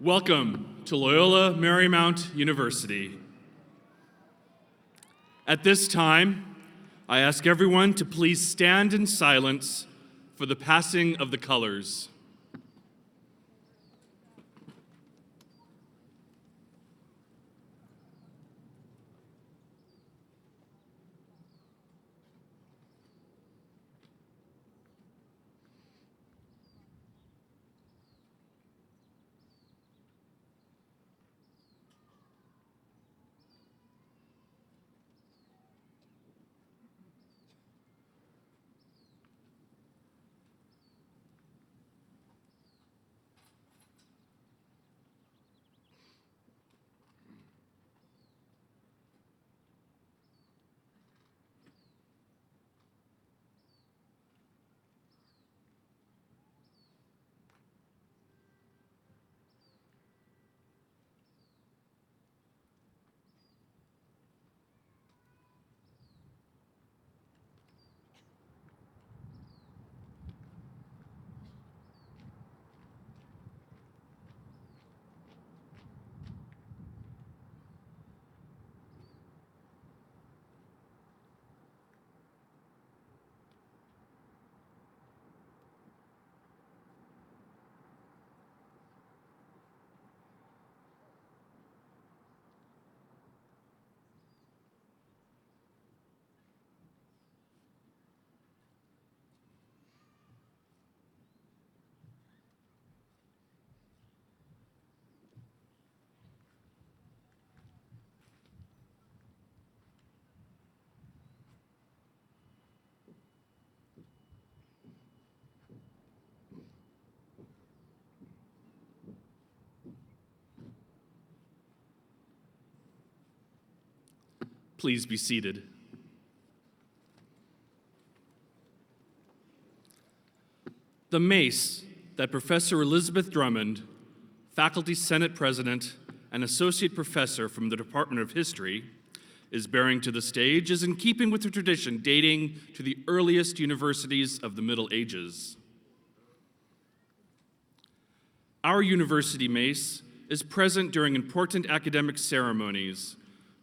Welcome to Loyola Marymount University. At this time, I ask everyone to please stand in silence for the passing of the colors. Please be seated. The mace that Professor Elizabeth Drummond, Faculty Senate President and Associate Professor from the Department of History, is bearing to the stage is in keeping with the tradition dating to the earliest universities of the Middle Ages. Our university mace is present during important academic ceremonies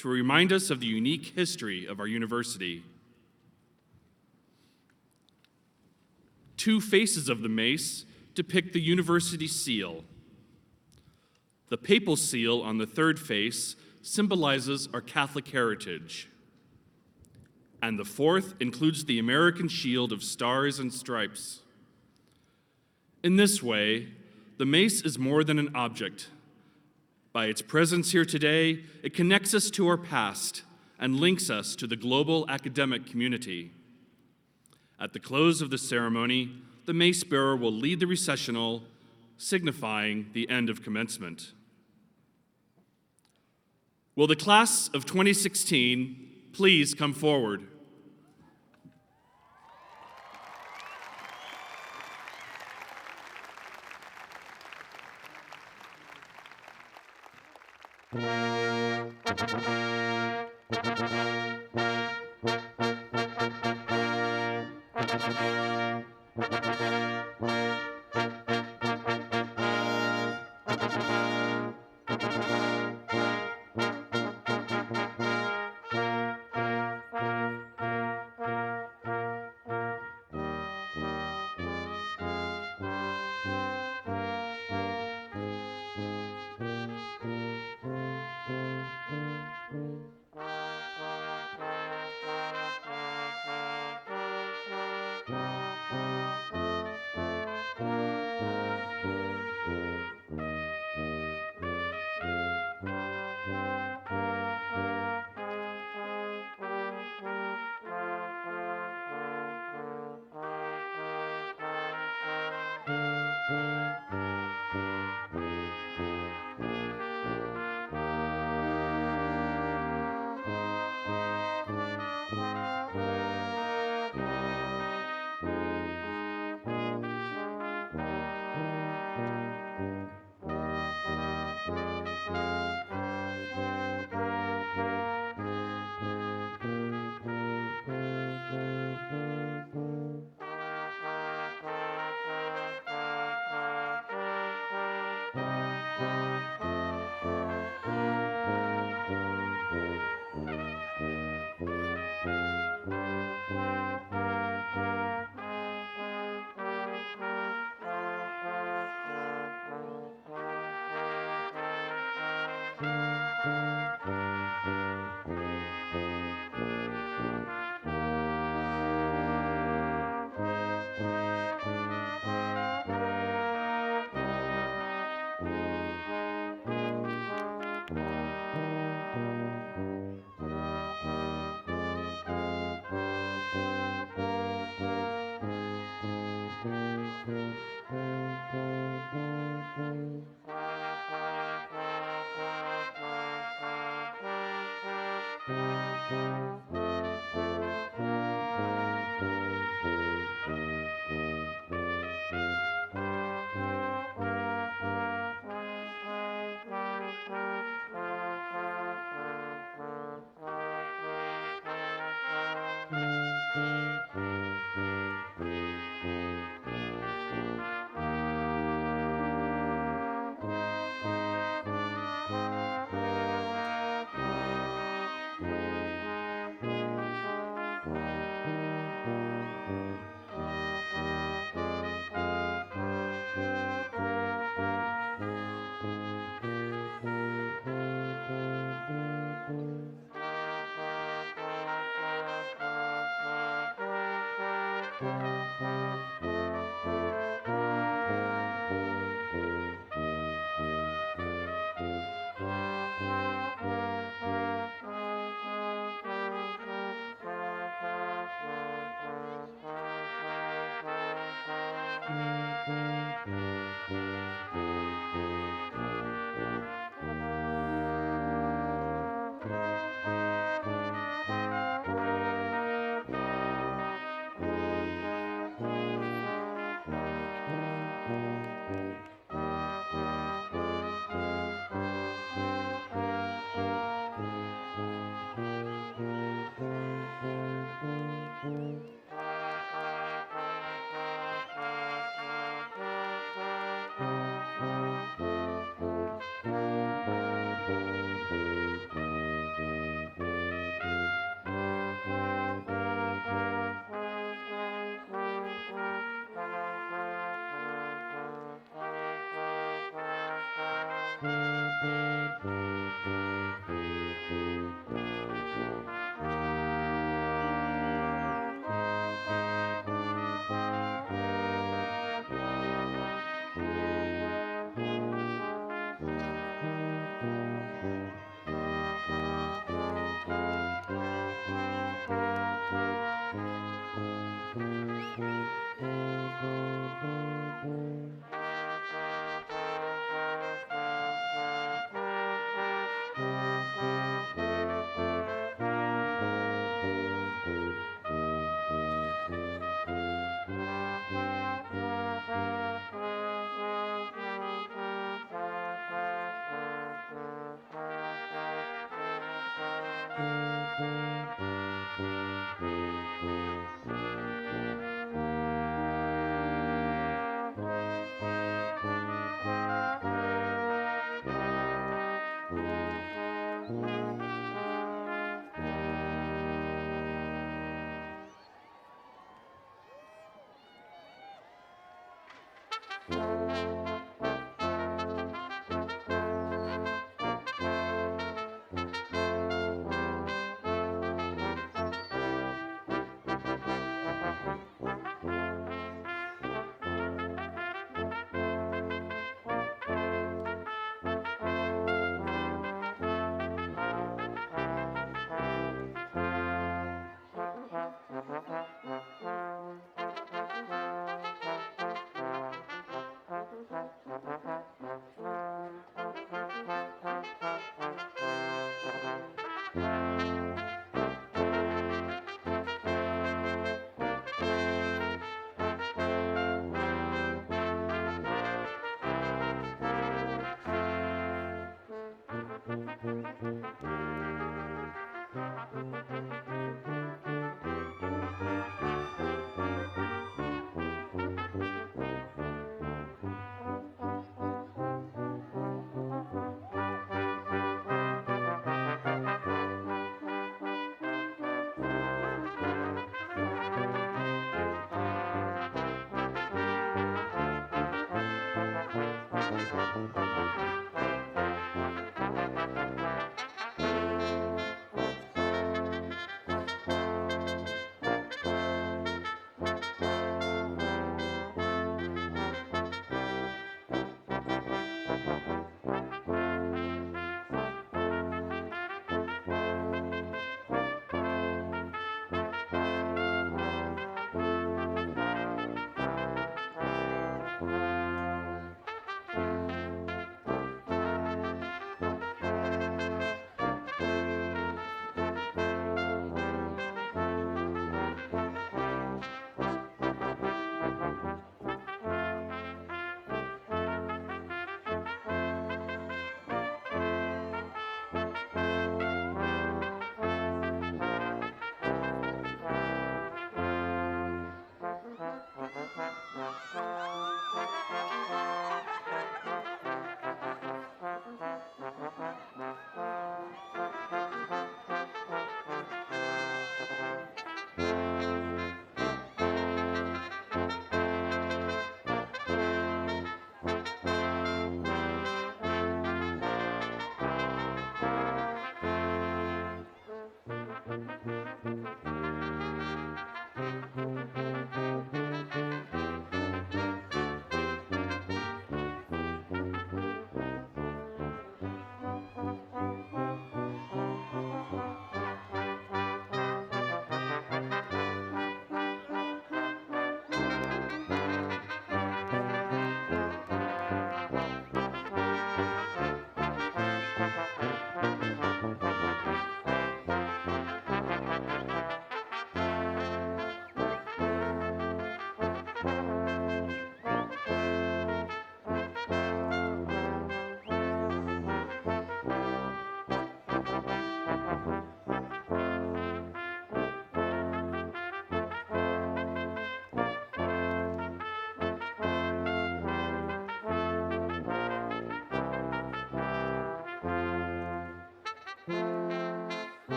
to remind us of the unique history of our university. Two faces of the mace depict the university seal. The papal seal on the third face symbolizes our Catholic heritage, and the fourth includes the American shield of stars and stripes. In this way, the mace is more than an object. By its presence here today, it connects us to our past and links us to the global academic community. At the close of the ceremony, the mace bearer will lead the recessional, signifying the end of commencement. Will the class of 2016 please come forward?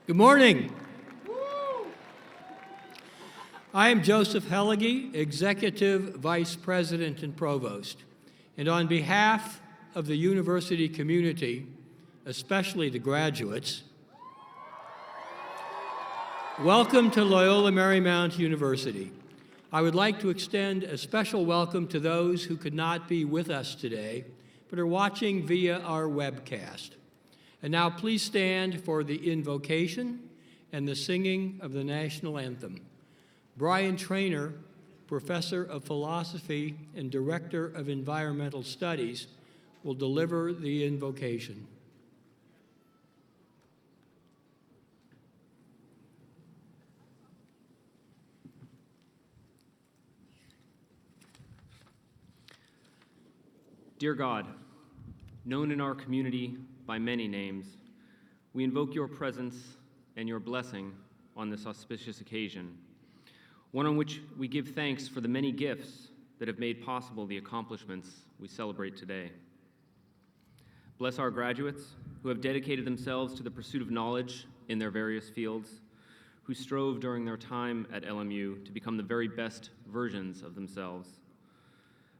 Good morning. I am Joseph Hellige, Executive Vice President and Provost. And on behalf of the university community, especially the graduates, welcome to Loyola Marymount University. I would like to extend a special welcome to those who could not be with us today, but are watching via our webcast. And now please stand for the invocation and the singing of the national anthem. Brian Traynor, Professor of Philosophy and Director of Environmental Studies, will deliver the invocation. Dear God, known in our community by many names, we invoke your presence and your blessing on this auspicious occasion, one on which we give thanks for the many gifts that have made possible the accomplishments we celebrate today. Bless our graduates who have dedicated themselves to the pursuit of knowledge in their various fields, who strove during their time at LMU to become the very best versions of themselves.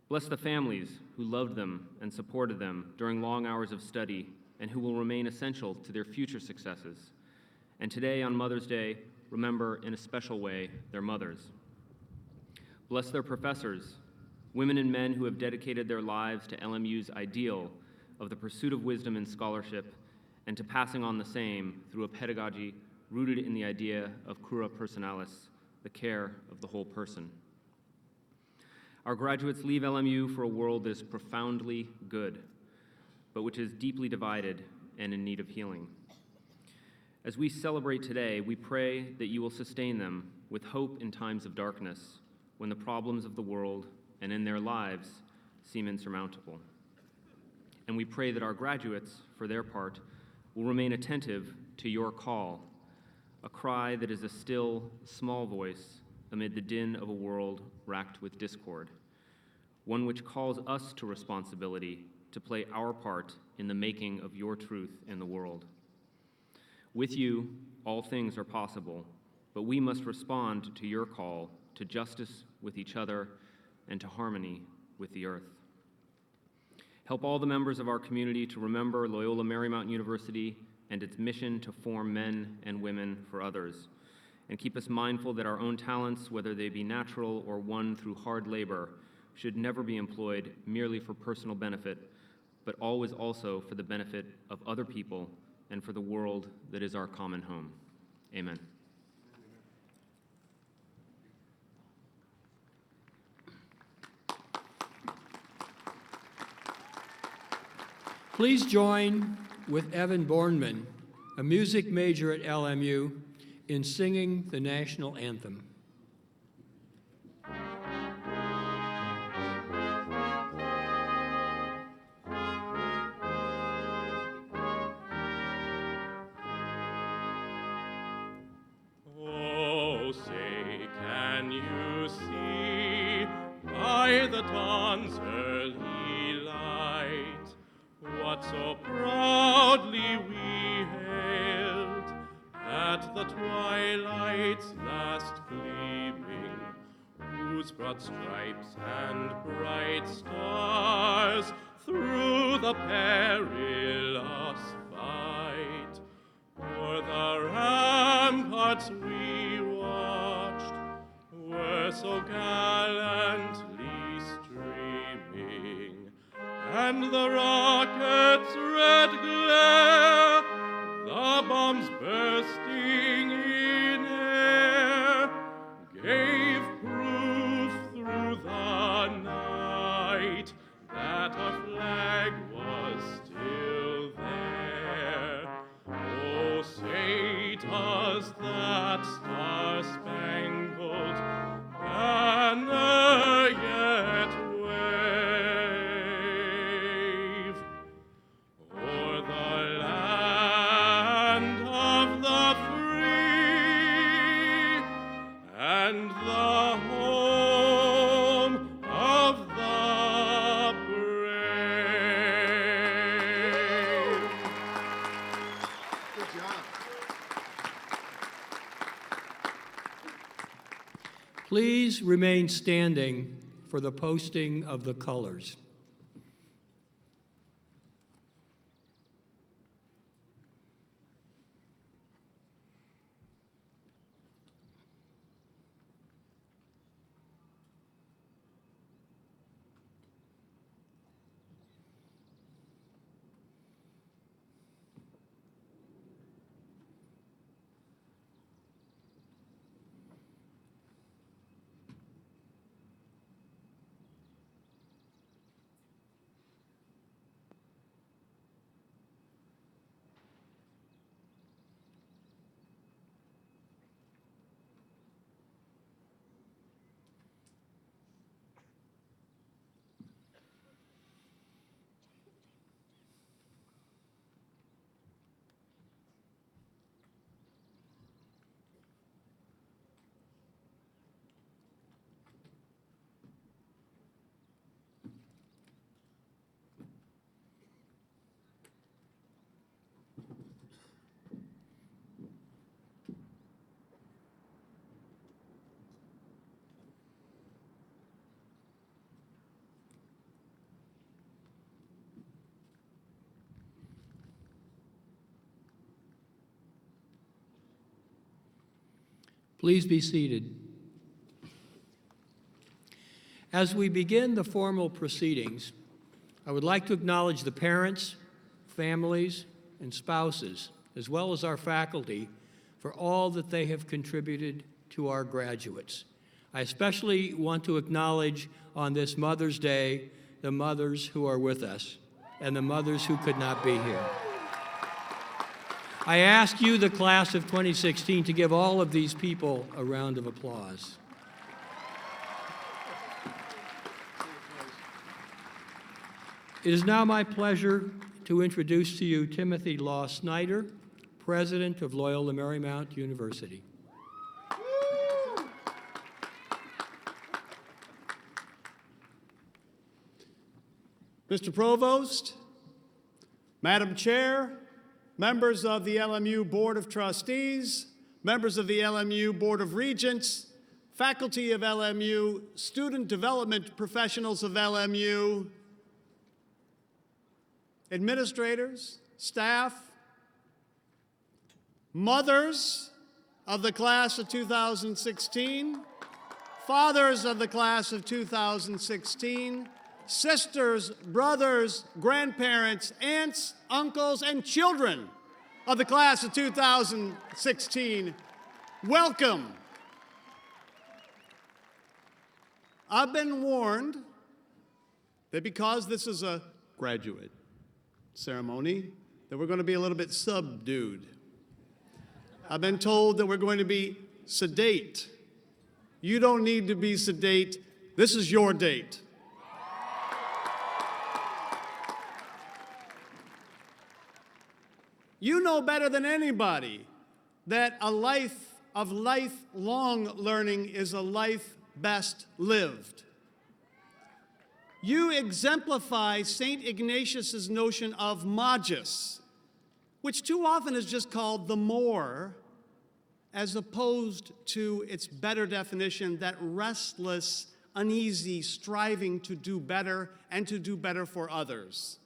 Bless the families who loved them and supported them during long hours of study and who will remain essential to their future successes. And today, on Mother's Day, remember in a special way their mothers. Bless their professors, women and men who have dedicated their lives to LMU's ideal of the pursuit of wisdom and scholarship and to passing on the same through a pedagogy rooted in the idea of cura personalis, the care of the whole person. Our graduates leave LMU for a world that is profoundly good, but which is deeply divided and in need of healing. As we celebrate today, we pray that you will sustain them with hope in times of darkness, when the problems of the world and in their lives seem insurmountable. And we pray that our graduates, for their part, will remain attentive to your call, a cry that is a still, small voice amid the din of a world racked with discord, one which calls us to responsibility to play our part in the making of your truth in the world. With you, all things are possible, but we must respond to your call to justice with each other and to harmony with the earth. Help all the members of our community to remember Loyola Marymount University and its mission to form men and women for others, and keep us mindful that our own talents, whether they be natural or won through hard labor, should never be employed merely for personal benefit, but always also for the benefit of other people and for the world that is our common home. Amen. Please join with Evan Bornman, a music major at LMU, in singing the national anthem. Oh, say, can you see by the dawn's early light what so proudly we hailed at the twilight's last gleaming, whose broad stripes and bright stars through the perilous fight o'er the ramparts we watched were so gallantly streaming, and the rocket's red glare, the bombs bursting in air, gave proof through the night that our flag was still there. Oh, say does that star-spangled banner yet wave o'er the land of the free and the home of the brave? Good job. Please remain standing for the posting of the colors. Please be seated. As we begin the formal proceedings, I would like to acknowledge the parents, families, and spouses, as well as our faculty, for all that they have contributed to our graduates. I especially want to acknowledge on this Mother's Day the mothers who are with us and the mothers who could not be here. I ask you, the class of 2016, to give all of these people a round of applause. It is now my pleasure to introduce to you Timothy Law Snyder, President of Loyola Marymount University. Mr. Provost, Madam Chair, members of the LMU Board of Trustees, members of the LMU Board of Regents, faculty of LMU, student development professionals of LMU, administrators, staff, mothers of the class of 2016, fathers of the class of 2016, sisters, brothers, grandparents, aunts, uncles, and children of the class of 2016, welcome. I've been warned that because this is a graduate ceremony, that we're going to be a little bit subdued. I've been told that we're going to be sedate. You don't need to be sedate. This is your date. You know better than anybody that a life of lifelong learning is a life best lived. You exemplify St. Ignatius's notion of magis, which too often is just called the more, as opposed to its better definition, that restless, uneasy striving to do better and to do better for others.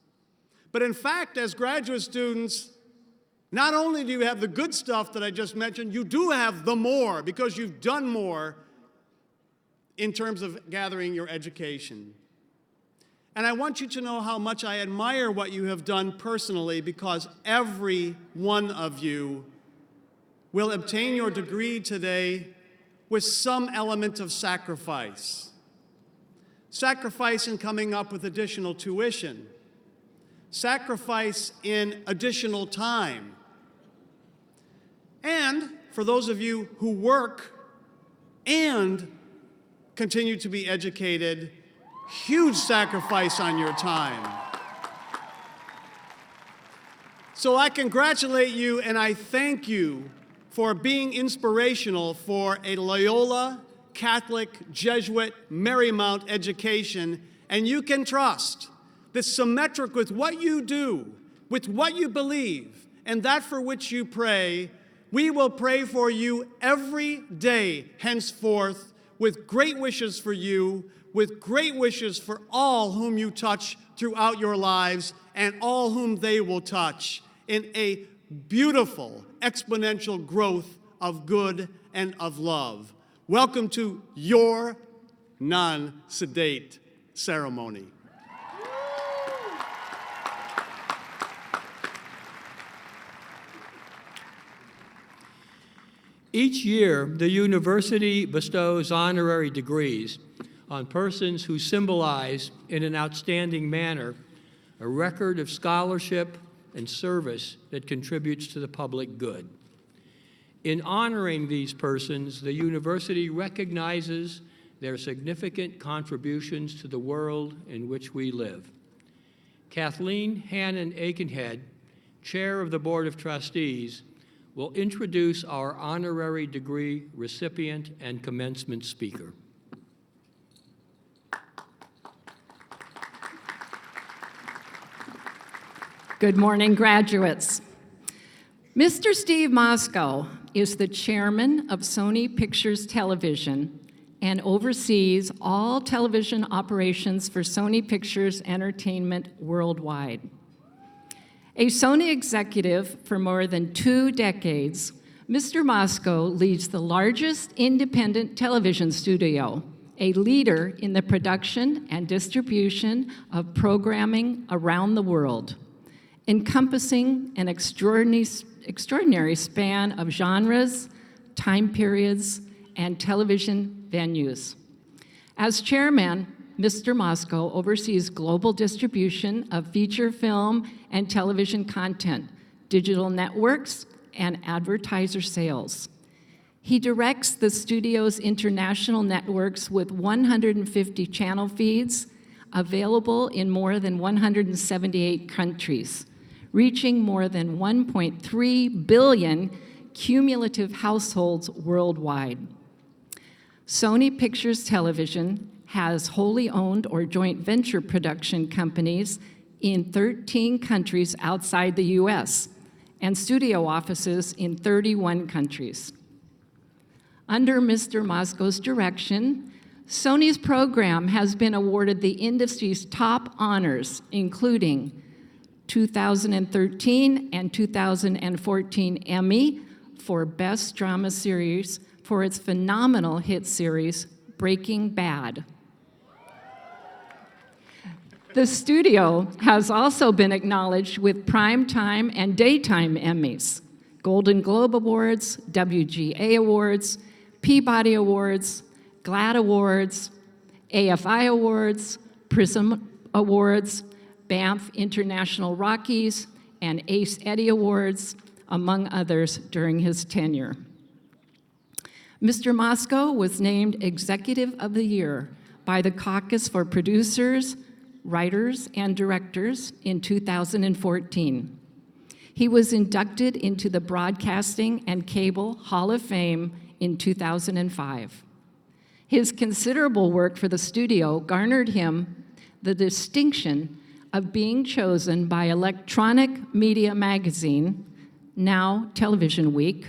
But in fact, as graduate students, not only do you have the good stuff that I just mentioned, you do have the more because you've done more in terms of gathering your education. And I want you to know how much I admire what you have done personally, because every one of you will obtain your degree today with some element of sacrifice. Sacrifice in coming up with additional tuition. Sacrifice in additional time. And for those of you who work and continue to be educated, huge sacrifice on your time. So I congratulate you and I thank you for being inspirational for a Loyola Catholic Jesuit Marymount education, and you can trust that symmetric with what you do, with what you believe, and that for which you pray, we will pray for you every day henceforth with great wishes for you, with great wishes for all whom you touch throughout your lives and all whom they will touch in a beautiful exponential growth of good and of love. Welcome to your non-sedate ceremony. Each year, the university bestows honorary degrees on persons who symbolize, in an outstanding manner, a record of scholarship and service that contributes to the public good. In honoring these persons, the university recognizes their significant contributions to the world in which we live. Kathleen Hannon Aikenhead, Chair of the Board of Trustees, will introduce our honorary degree recipient and commencement speaker. Good morning, graduates. Mr. Steve Moscow is the chairman of Sony Pictures Television and oversees all television operations for Sony Pictures Entertainment worldwide. A Sony executive for more than 2 decades, Mr. Moscow leads the largest independent television studio, a leader in the production and distribution of programming around the world, encompassing an extraordinary span of genres, time periods, and television venues. As chairman, Mr. Moscow oversees global distribution of feature film and television content, digital networks, and advertiser sales. He directs the studio's international networks with 150 channel feeds available in more than 178 countries, reaching more than 1.3 billion cumulative households worldwide. Sony Pictures Television has wholly owned or joint venture production companies in 13 countries outside the US and studio offices in 31 countries. Under Mr. Mosco's direction, Sony's program has been awarded the industry's top honors, including 2013 and 2014 Emmy for Best Drama Series for its phenomenal hit series, Breaking Bad. The studio has also been acknowledged with Primetime and Daytime Emmys, Golden Globe Awards, WGA Awards, Peabody Awards, GLAAD Awards, AFI Awards, Prism Awards, Banff International Rockies, and Ace Eddie Awards, among others, during his tenure. Mr. Mosco was named Executive of the Year by the Caucus for Producers, Writers, and Directors in 2014. He was inducted into the Broadcasting and Cable Hall of Fame in 2005. His considerable work for the studio garnered him the distinction of being chosen by Electronic Media Magazine, now Television Week,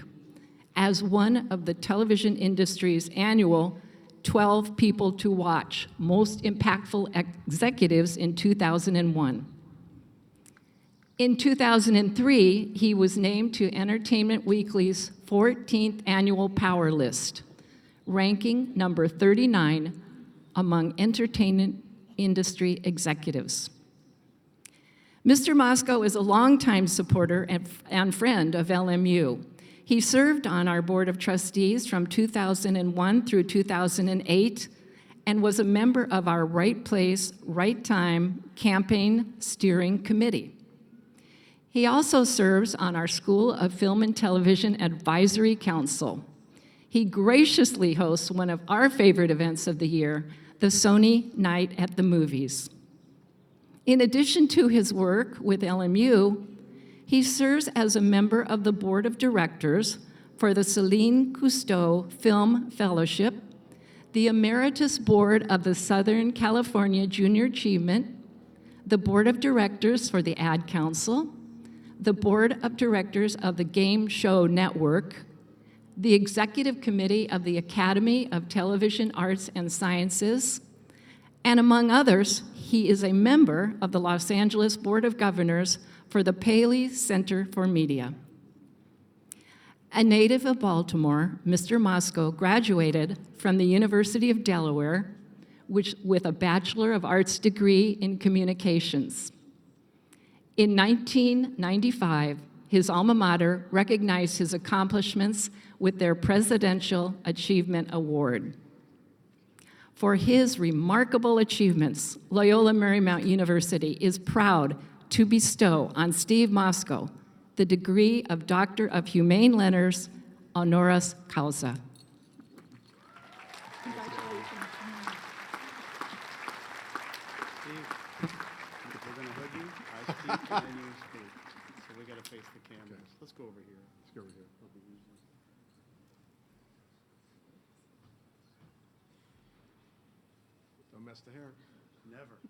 as one of the television industry's annual 12 People to Watch Most Impactful Executives in 2001. In 2003, he was named to Entertainment Weekly's 14th Annual Power List, ranking number 39 among entertainment industry executives. Mr. Mosco is a longtime supporter and friend of LMU. He served on our Board of Trustees from 2001 through 2008 and was a member of our Right Place, Right Time campaign steering committee. He also serves on our School of Film and Television Advisory Council. He graciously hosts one of our favorite events of the year, the Sony Night at the Movies. In addition to his work with LMU, he serves as a member of the Board of Directors for the Celine Cousteau Film Fellowship, the Emeritus Board of the Southern California Junior Achievement, the Board of Directors for the Ad Council, the Board of Directors of the Game Show Network, the Executive Committee of the Academy of Television Arts and Sciences, and among others, he is a member of the Los Angeles Board of Governors for the Paley Center for Media. A native of Baltimore, Mr. Mosco graduated from the University of Delaware with a Bachelor of Arts degree in Communications. In 1995, his alma mater recognized his accomplishments with their Presidential Achievement Award. For his remarkable achievements, Loyola Marymount University is proud to bestow on Steve Mosco the degree of Doctor of Humane Letters, honoris causa. We're going to hug you. I speak and then you speak. So we got to face the cameras. Let's go over here. Let's go over here. It'll be easier. Don't mess the hair. Never.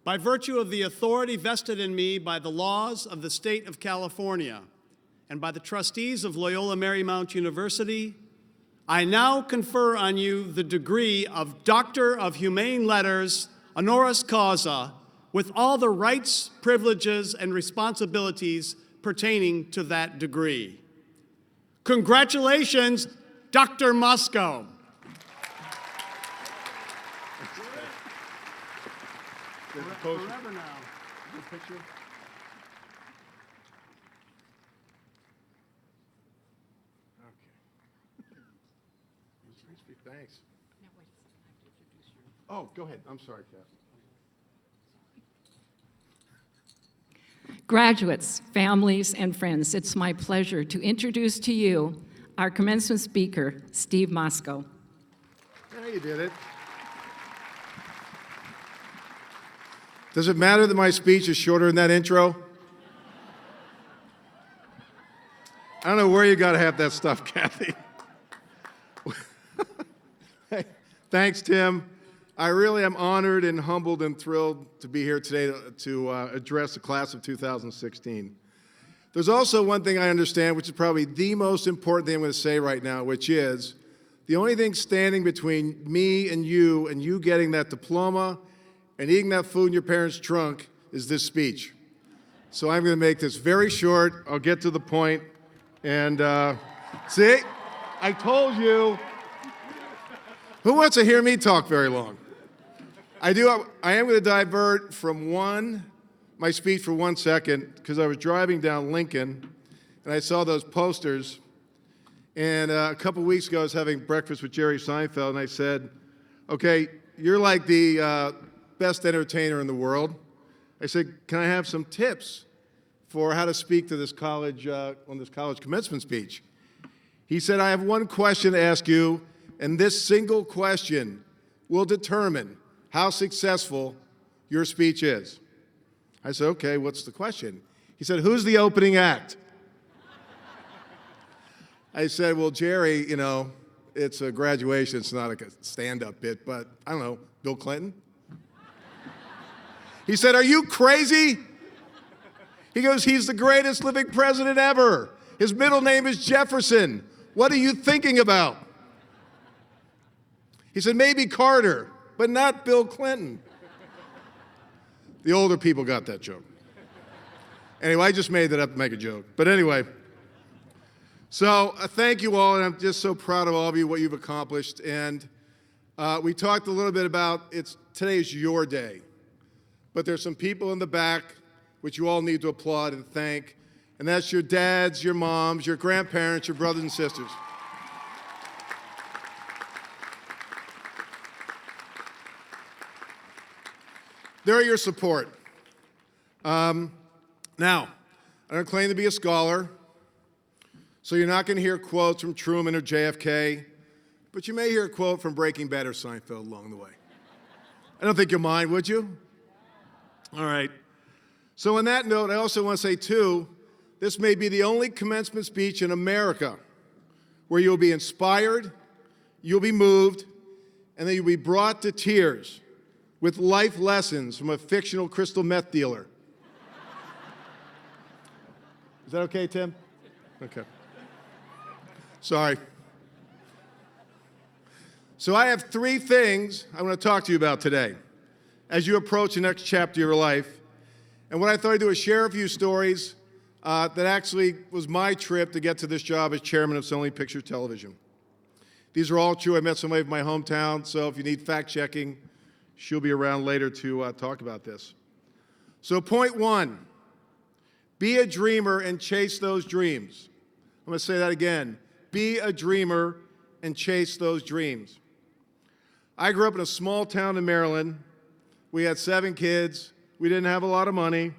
By virtue of the authority vested in me by the laws of the state of California and by the trustees of Loyola Marymount University, I now confer on you the degree of Doctor of Humane Letters, honoris causa, with all the rights, privileges, and responsibilities pertaining to that degree. Congratulations, Dr. Mosco. Forever now. Good picture. Thanks. Oh, go ahead. I'm sorry, Kath. Graduates, families, and friends, it's my pleasure to introduce to you our commencement speaker, Steve Moscow. Yeah, you did it. Does it matter that my speech is shorter than that intro? I don't know where you got to have that stuff, Kathy. Thanks, Tim. I really am honored and humbled and thrilled to be here today to address the class of 2016. There's also one thing I understand, which is probably the most important thing I'm going to say right now, which is the only thing standing between me and you getting that diploma and eating that food in your parents' trunk is this speech. So I'm going to make this very short. I'll get to the point. And see, I told you. Who wants to hear me talk very long? I am going to divert from my speech for 1 second, because I was driving down Lincoln and I saw those posters. And a couple weeks ago, I was having breakfast with Jerry Seinfeld, and I said, okay, you're like the best entertainer in the world. I said, can I have some tips for how to speak to this college, on this college commencement speech? He said, I have one question to ask you, and this single question will determine how successful your speech is. I said, okay, what's the question? He said, who's the opening act? I said, well, Jerry, you know, it's a graduation, it's not like a stand-up bit, but I don't know, Bill Clinton? He said, are you crazy? He goes, he's the greatest living president ever. His middle name is Jefferson. What are you thinking about? He said, maybe Carter, but not Bill Clinton. The older people got that joke. Anyway, I just made that up to make a joke. But anyway, so thank you all, and I'm just so proud of all of you, what you've accomplished. And we talked a little bit about today's your day. But there's some people in the back which you all need to applaud and thank, and that's your dads, your moms, your grandparents, your brothers and sisters. They're your support. Now, I don't claim to be a scholar, so you're not going to hear quotes from Truman or JFK, but you may hear a quote from Breaking Bad or Seinfeld along the way. I don't think you'll mind, would you? All right. So on that note, I also want to say, too, this may be the only commencement speech in America where you'll be inspired, you'll be moved, and then you'll be brought to tears with life lessons from a fictional crystal meth dealer. Is that okay, Tim? Okay. Sorry. So I have 3 things I want to talk to you about today as you approach the next chapter of your life. And what I thought I'd do is share a few stories that actually was my trip to get to this job as chairman of Sony Pictures Television. These are all true. I met somebody from my hometown, so if you need fact-checking, she'll be around later to talk about this. So point 1, be a dreamer and chase those dreams. I'm going to say that again. Be a dreamer and chase those dreams. I grew up in a small town in Maryland. We had 7 kids. We didn't have a lot of money.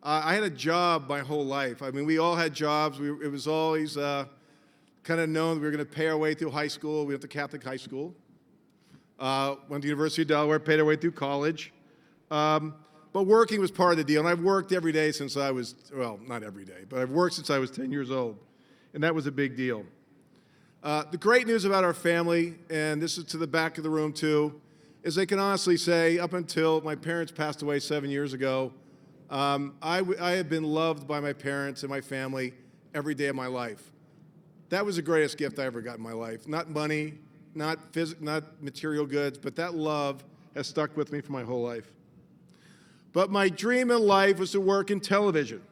I had a job my whole life. I mean, we all had jobs. It was always kind of known that we were going to pay our way through high school. We went to Catholic high school. Went to the University of Delaware, paid our way through college. But working was part of the deal. And I've worked every day since I was, well, not every day, but I've worked since I was 10 years old. And that was a big deal. The great news about our family, and this is to the back of the room too, is I can honestly say up until my parents passed away 7 years ago, I have been loved by my parents and my family every day of my life. That was the greatest gift I ever got in my life. Not money, not material goods, but that love has stuck with me for my whole life. But my dream in life was to work in television.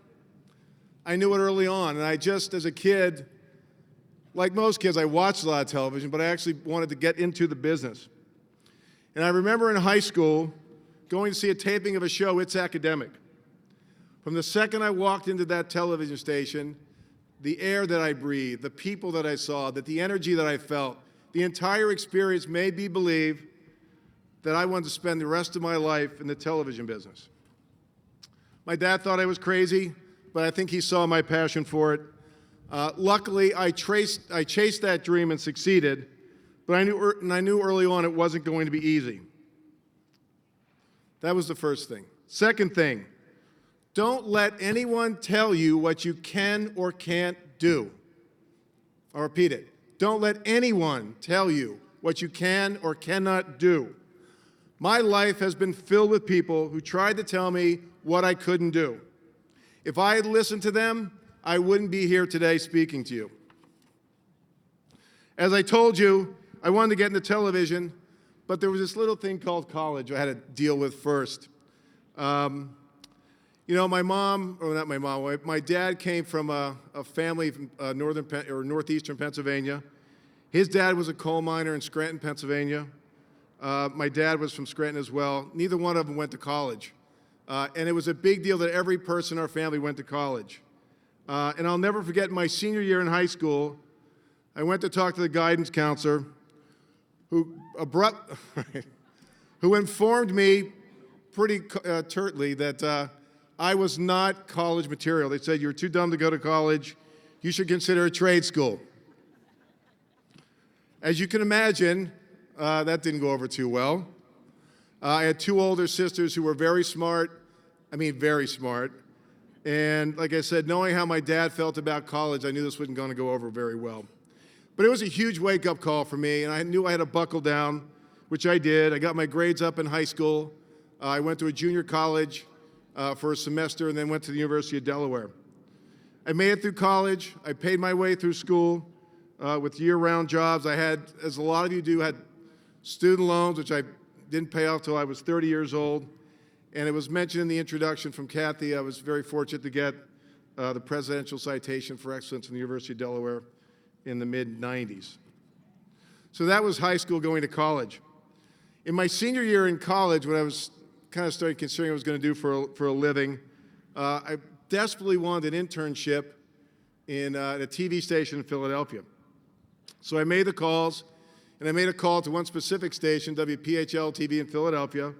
I knew it early on, and I just, as a kid, like most kids, I watched a lot of television, but I actually wanted to get into the business. And I remember in high school going to see a taping of a show, It's Academic. From the second I walked into that television station, the air that I breathed, the people that I saw, the energy that I felt, the entire experience made me believe that I wanted to spend the rest of my life in the television business. My dad thought I was crazy, but I think he saw my passion for it. Luckily, I chased that dream and succeeded, but I knew early on it wasn't going to be easy. That was the first thing. Second thing, don't let anyone tell you what you can or can't do. I'll repeat it. Don't let anyone tell you what you can or cannot do. My life has been filled with people who tried to tell me what I couldn't do. If I had listened to them, I wouldn't be here today speaking to you. As I told you, I wanted to get into television, but there was this little thing called college I had to deal with first. My dad came from a family from northeastern Pennsylvania. His dad was a coal miner in Scranton, Pennsylvania. My dad was from Scranton as well. Neither one of them went to college. And it was a big deal that every person in our family went to college. And I'll never forget my senior year in high school, I went to talk to the guidance counselor who informed me pretty tertly that I was not college material. They said, "You're too dumb to go to college. You should consider a trade school." As you can imagine, that didn't go over too well. I had two older sisters who were very smart. I mean, very smart. And like I said, knowing how my dad felt about college, I knew this wasn't going to go over very well. But it was a huge wake-up call for me, and I knew I had to buckle down, which I did. I got my grades up in high school. I went to a junior college for a semester and then went to the University of Delaware. I made it through college. I paid my way through school with year-round jobs. I had, as a lot of you do, had student loans, which I didn't pay off till I was 30 years old. And it was mentioned in the introduction from Kathy, I was very fortunate to get the Presidential Citation for Excellence in the University of Delaware in the mid-90s. So that was high school going to college. In my senior year in college, when I was kind of started considering what I was going to do for a living, I desperately wanted an internship in a TV station in Philadelphia. So I made the calls, and I made a call to one specific station, WPHL TV in Philadelphia,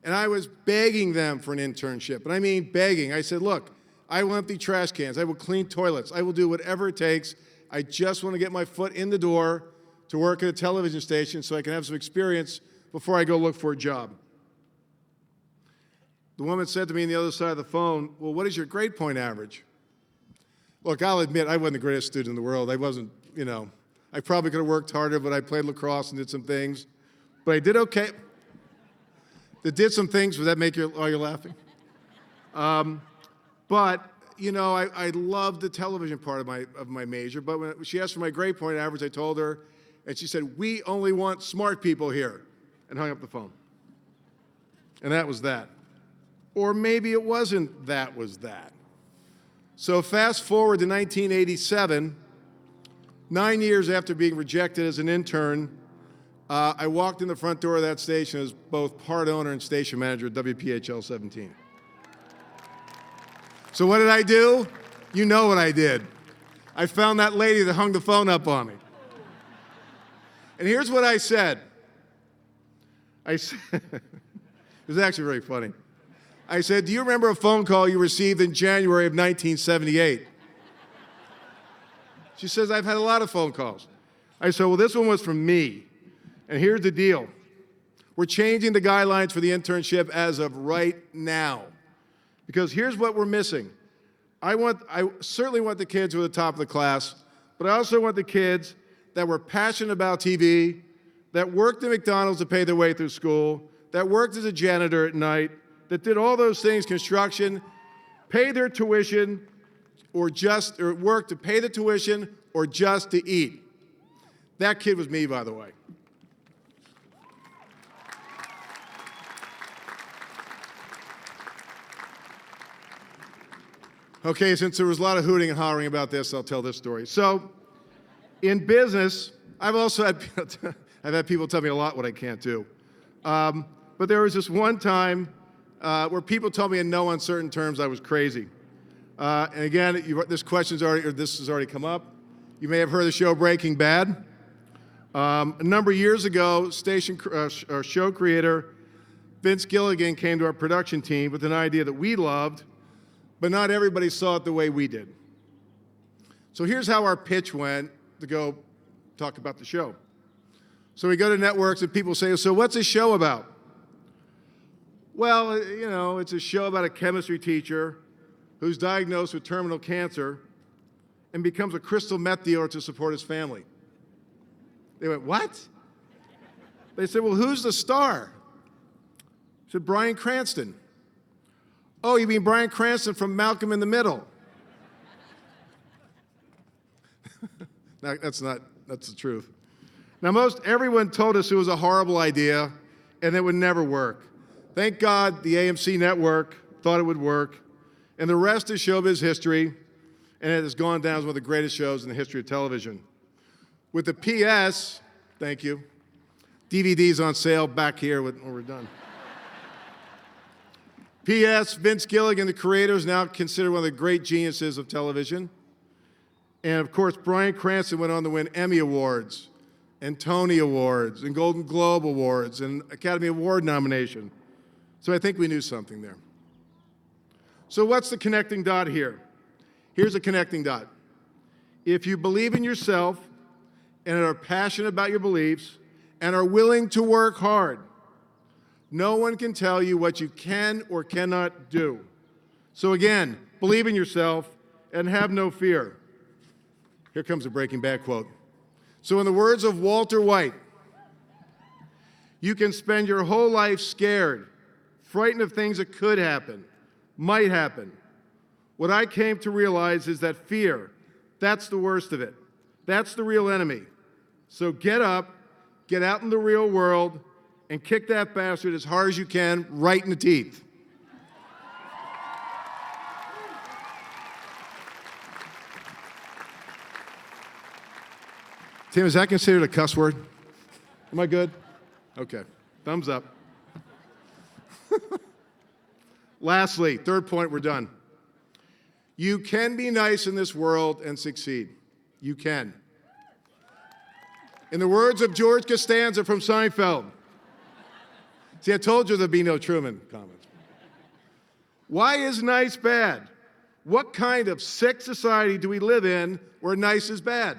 and I was begging them for an internship. And I mean begging. I said, "Look, I will empty trash cans. I will clean toilets. I will do whatever it takes. I just want to get my foot in the door to work at a television station so I can have some experience before I go look for a job." The woman said to me on the other side of the phone, "Well, what is your grade point average?" Look, I'll admit I wasn't the greatest student in the world. I wasn't, I probably could have worked harder, but I played lacrosse and did some things. But I did okay. That did some things. Would that make you, are you laughing? But, I loved the television part of my major. But when she asked for my grade point average, I told her, and she said, "We only want smart people here," and hung up the phone. And that was that. Or maybe it wasn't that was that. So fast forward to 1987, 9 years after being rejected as an intern, I walked in the front door of that station as both part owner and station manager at WPHL 17. So what did I do? You know what I did. I found that lady that hung the phone up on me. And here's what I said. It was actually really funny. I said, "Do you remember a phone call you received in January of 1978? She says, "I've had a lot of phone calls." I said, "Well, this one was from me. And here's the deal. We're changing the guidelines for the internship as of right now. Because here's what we're missing. I certainly want the kids who are the top of the class, but I also want the kids that were passionate about TV, that worked at McDonald's to pay their way through school, that worked as a janitor at night, that did all those things, construction, pay their tuition, or work to pay the tuition or just to eat." That kid was me, by the way. Okay, since there was a lot of hooting and hollering about this, I'll tell this story. So, in business, I've had people tell me a lot what I can't do. But there was this one time where people told me in no uncertain terms I was crazy. And again, this has already come up. You may have heard the show Breaking Bad. A number of years ago, show creator Vince Gilligan came to our production team with an idea that we loved, but not everybody saw it the way we did. So here's how our pitch went to go talk about the show. So we go to networks and people say, so what's this show about? Well, you know, it's a show about a chemistry teacher who's diagnosed with terminal cancer and becomes a crystal meth dealer to support his family. They went, what? They said, well, who's the star? I said, Bryan Cranston. Oh, you mean Bryan Cranston from Malcolm in the Middle? No, that's the truth. Now, most everyone told us it was a horrible idea and it would never work. Thank God the AMC network thought it would work, and the rest is showbiz history, and it has gone down as one of the greatest shows in the history of television. With the PS, thank you, DVDs on sale back here when we're done. P.S. Vince Gilligan, the creator, is now considered one of the great geniuses of television. And of course, Bryan Cranston went on to win Emmy Awards and Tony Awards and Golden Globe Awards and Academy Award nomination. So I think we knew something there. So what's the connecting dot here? Here's a connecting dot. If you believe in yourself and are passionate about your beliefs and are willing to work hard, no one can tell you what you can or cannot do. So again, believe in yourself and have no fear. Here comes a Breaking Bad quote. So in the words of Walter White, you can spend your whole life scared, frightened of things that could happen, might happen. What I came to realize is that fear, that's the worst of it. That's the real enemy. So get up, get out in the real world, and kick that bastard as hard as you can, right in the teeth. Tim, is that considered a cuss word? Am I good? Okay, thumbs up. Lastly, third point, we're done. You can be nice in this world and succeed. You can. In the words of George Costanza from Seinfeld. See, I told you there'd be no Truman comments. Why is nice bad? What kind of sick society do we live in where nice is bad?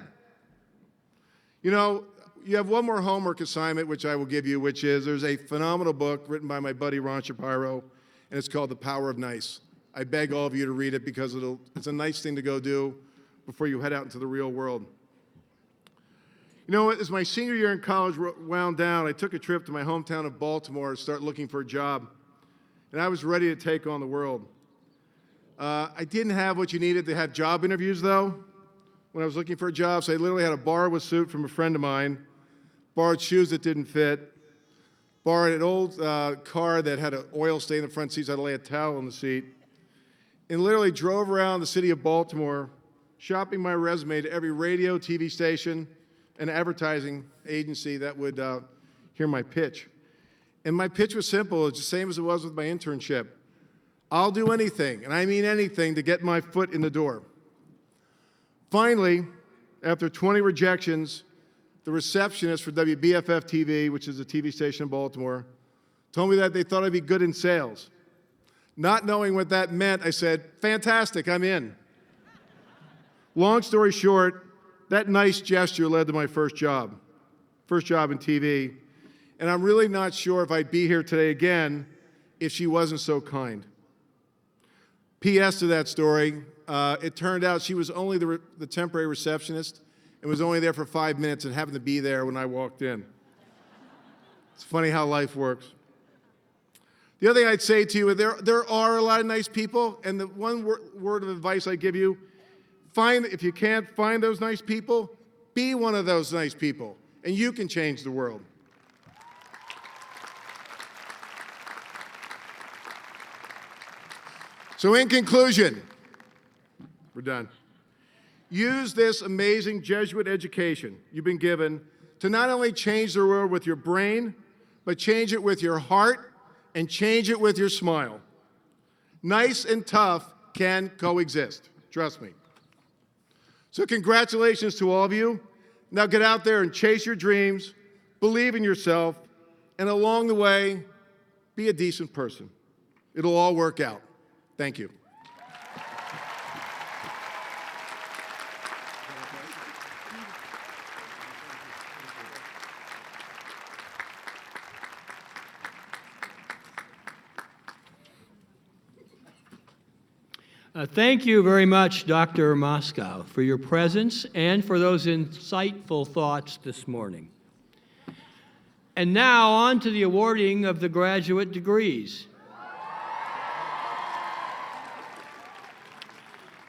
You know, you have one more homework assignment, which I will give you, which is there's a phenomenal book written by my buddy Ron Shapiro, and it's called The Power of Nice. I beg all of you to read it because it's a nice thing to go do before you head out into the real world. You know what? As my senior year in college wound down, I took a trip to my hometown of Baltimore to start looking for a job, and I was ready to take on the world. I didn't have what you needed to have job interviews, though, when I was looking for a job, so I literally had to borrow a suit from a friend of mine, borrowed shoes that didn't fit, borrowed an old car that had an oil stain in the front seat, so I had to lay a towel on the seat, and literally drove around the city of Baltimore, shopping my resume to every radio, TV station, and advertising agency that would hear my pitch. And my pitch was simple. It's the same as it was with my internship. I'll do anything, and I mean anything, to get my foot in the door. Finally, after 20 rejections, the receptionist for WBFF TV, which is a TV station in Baltimore, told me that they thought I'd be good in sales. Not knowing what that meant, I said, fantastic, I'm in. Long story short, that nice gesture led to my first job in TV, and I'm really not sure if I'd be here today again if she wasn't so kind. P.S. to that story, it turned out she was only the temporary receptionist and was only there for 5 minutes and happened to be there when I walked in. It's funny how life works. The other thing I'd say to you, there are a lot of nice people, and the one word of advice I give you, if you can't find those nice people, be one of those nice people, and you can change the world. So in conclusion, we're done. Use this amazing Jesuit education you've been given to not only change the world with your brain, but change it with your heart and change it with your smile. Nice and tough can coexist, trust me. So congratulations to all of you. Now get out there and chase your dreams, believe in yourself, and along the way, be a decent person. It'll all work out. Thank you. Thank you very much, Dr. Moscow, for your presence and for those insightful thoughts this morning. And now on to the awarding of the graduate degrees.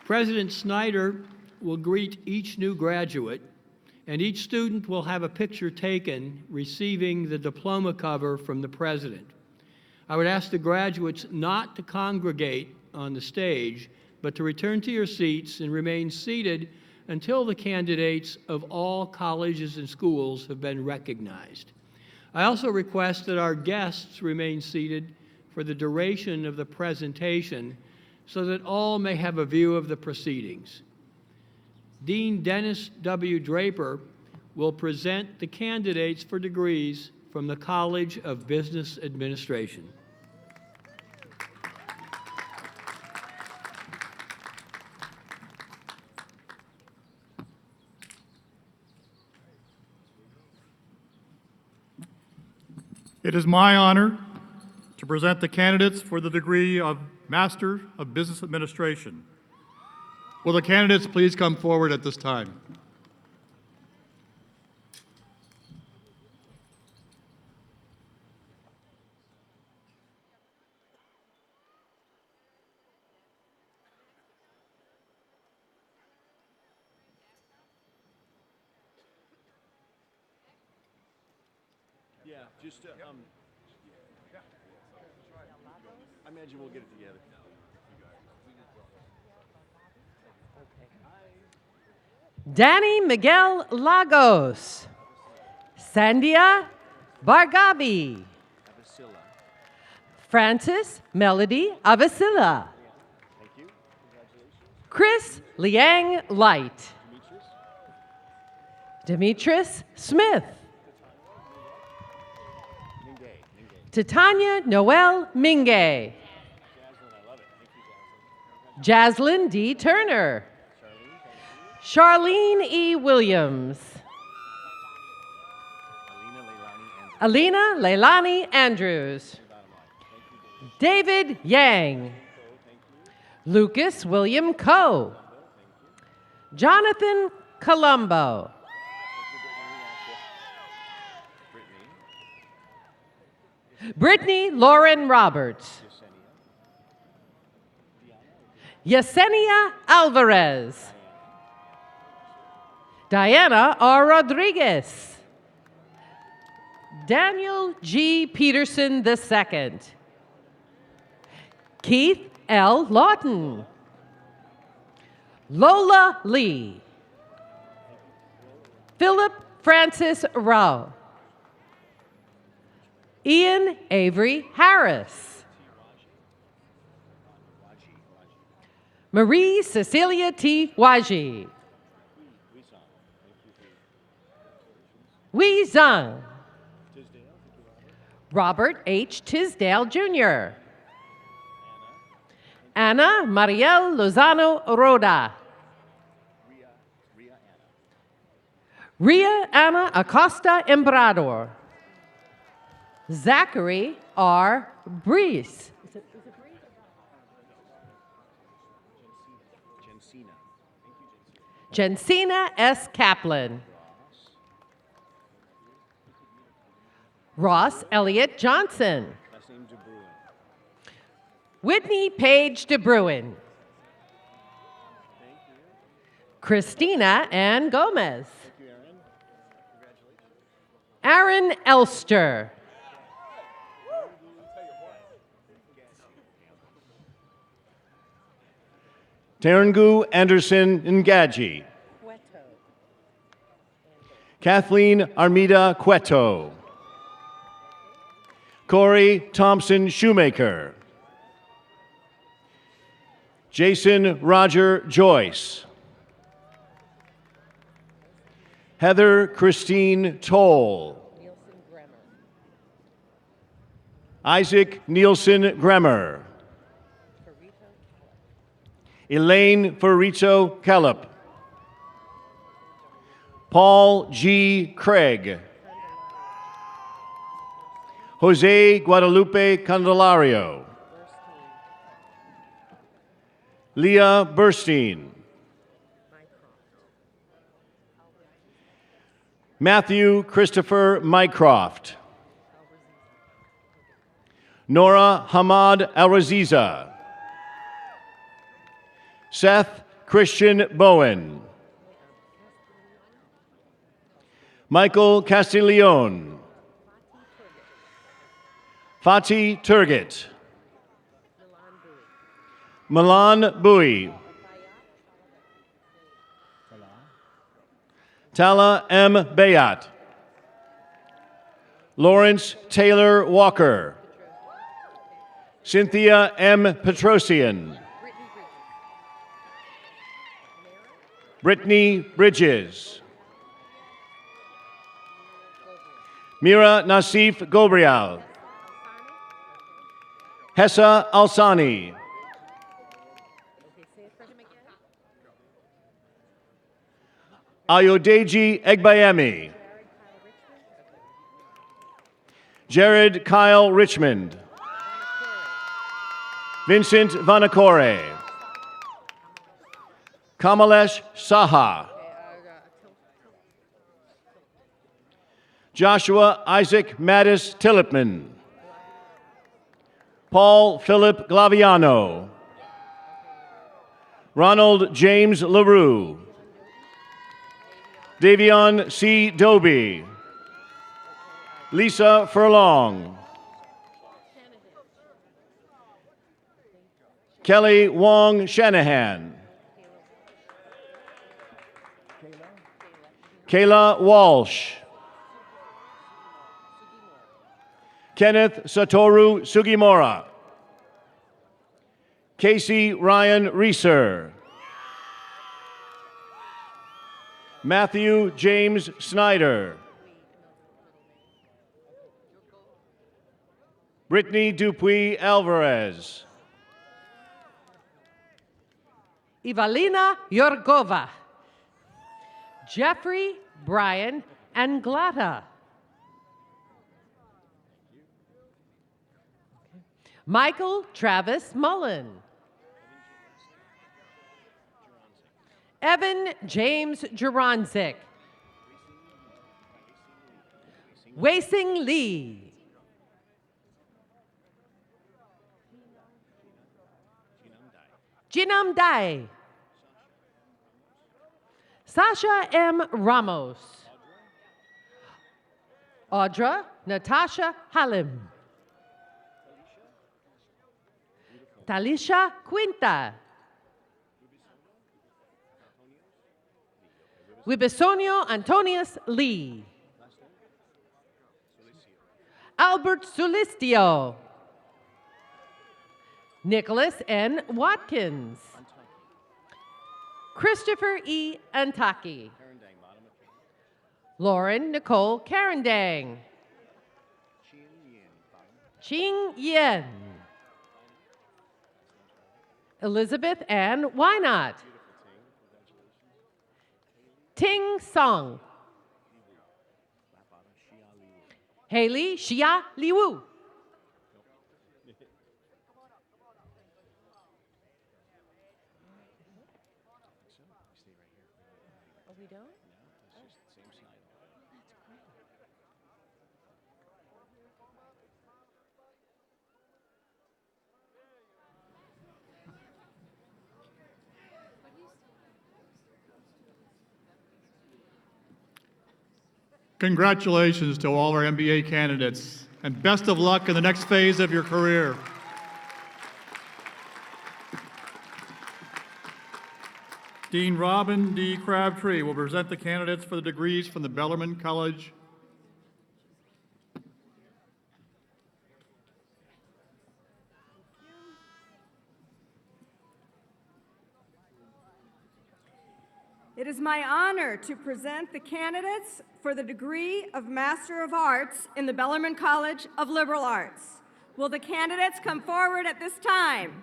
President Snyder will greet each new graduate, and each student will have a picture taken receiving the diploma cover from the president. I would ask the graduates not to congregate on the stage, but to return to your seats and remain seated until the candidates of all colleges and schools have been recognized. I also request that our guests remain seated for the duration of the presentation so that all may have a view of the proceedings. Dean Dennis W. Draper will present the candidates for degrees from the College of Business Administration. It is my honor to present the candidates for the degree of Master of Business Administration. Will the candidates please come forward at this time? Yeah, just, I imagine we'll get it together. Danny Miguel Lagos, Sandia Bargabi, Francis Melody Avicilla, Chris Liang Light, Demetrius Smith, Titania Noel Minge, Jaslyn D. Turner, Charlene E. Williams, Alina Leilani Andrews, David Yang, Lucas William Coe, Jonathan Colombo, Brittany Lauren Roberts, Yesenia Alvarez, Diana R. Rodriguez, Daniel G. Peterson II, Keith L. Lawton, Lola Lee, Philip Francis Rao, Ian Avery Harris, Marie Cecilia T. Waji, Wee Zhang, Robert H. Tisdale Jr., Ana Mariel Lozano Roda, Ria Ana Acosta Embrador, Zachary R. Brees, Jensina S. Kaplan, Ross Elliott Johnson, Whitney Page DeBruin, Christina Ann Gomez, Aaron Elster, Tarangu Anderson Ngaji, Kathleen Armida Cueto, Corey Thompson Shoemaker, Jason Roger Joyce, Heather Christine Toll. Isaac Nielsen Gremmer. Elaine Ferrito Kellop. Paul G. Craig. Jose Guadalupe Candelario. Leah Burstein. Matthew Christopher Mycroft. Nora Hamad Al-Raziza. Seth Christian Bowen. Michael Castiglione. Fatih Turgut. Milan Bowie. Tala M. Bayat. Lawrence Taylor Walker. Cynthia M. Petrosian. Brittany Bridges. Mira Nasif Gobrial. Hessa Alsani. Ayodeji Egbayemi. Jared Kyle Richmond. Vincent Vanacore. Kamalesh Saha. Joshua Isaac Mattis Tillipman. Paul Philip Glaviano. Ronald James LaRue. Davion C. Doby. Lisa Furlong. Kelly Wong Shanahan. Kayla Walsh. Kenneth Satoru Sugimura. Casey Ryan Reeser. Matthew James Snyder. Brittany Dupuy Alvarez. Evalina Yorgova. Jeffrey Brian Anglata. Michael Travis Mullen. Evan James Juronzik. Weising Lee. Jinam Dai. Sasha M. Ramos. Audra Natasha Halim. Talisha Quinta. Wibisonio Antonius Lee. Albert Sulistio. Nicholas N. Watkins. Christopher E. Antaki. Lauren Nicole Carandang. Ching Yen. Elizabeth Ann Wynot. Ting Song. Haley Xia Liwu. Oh, we don't? Congratulations to all our MBA candidates, and best of luck in the next phase of your career. Dean Robin D. Crabtree will present the candidates for the degrees from the Bellarmine College. It It is my honor to present the candidates for the degree of Master of Arts in the Bellarmine College of Liberal Arts. Will the candidates come forward at this time?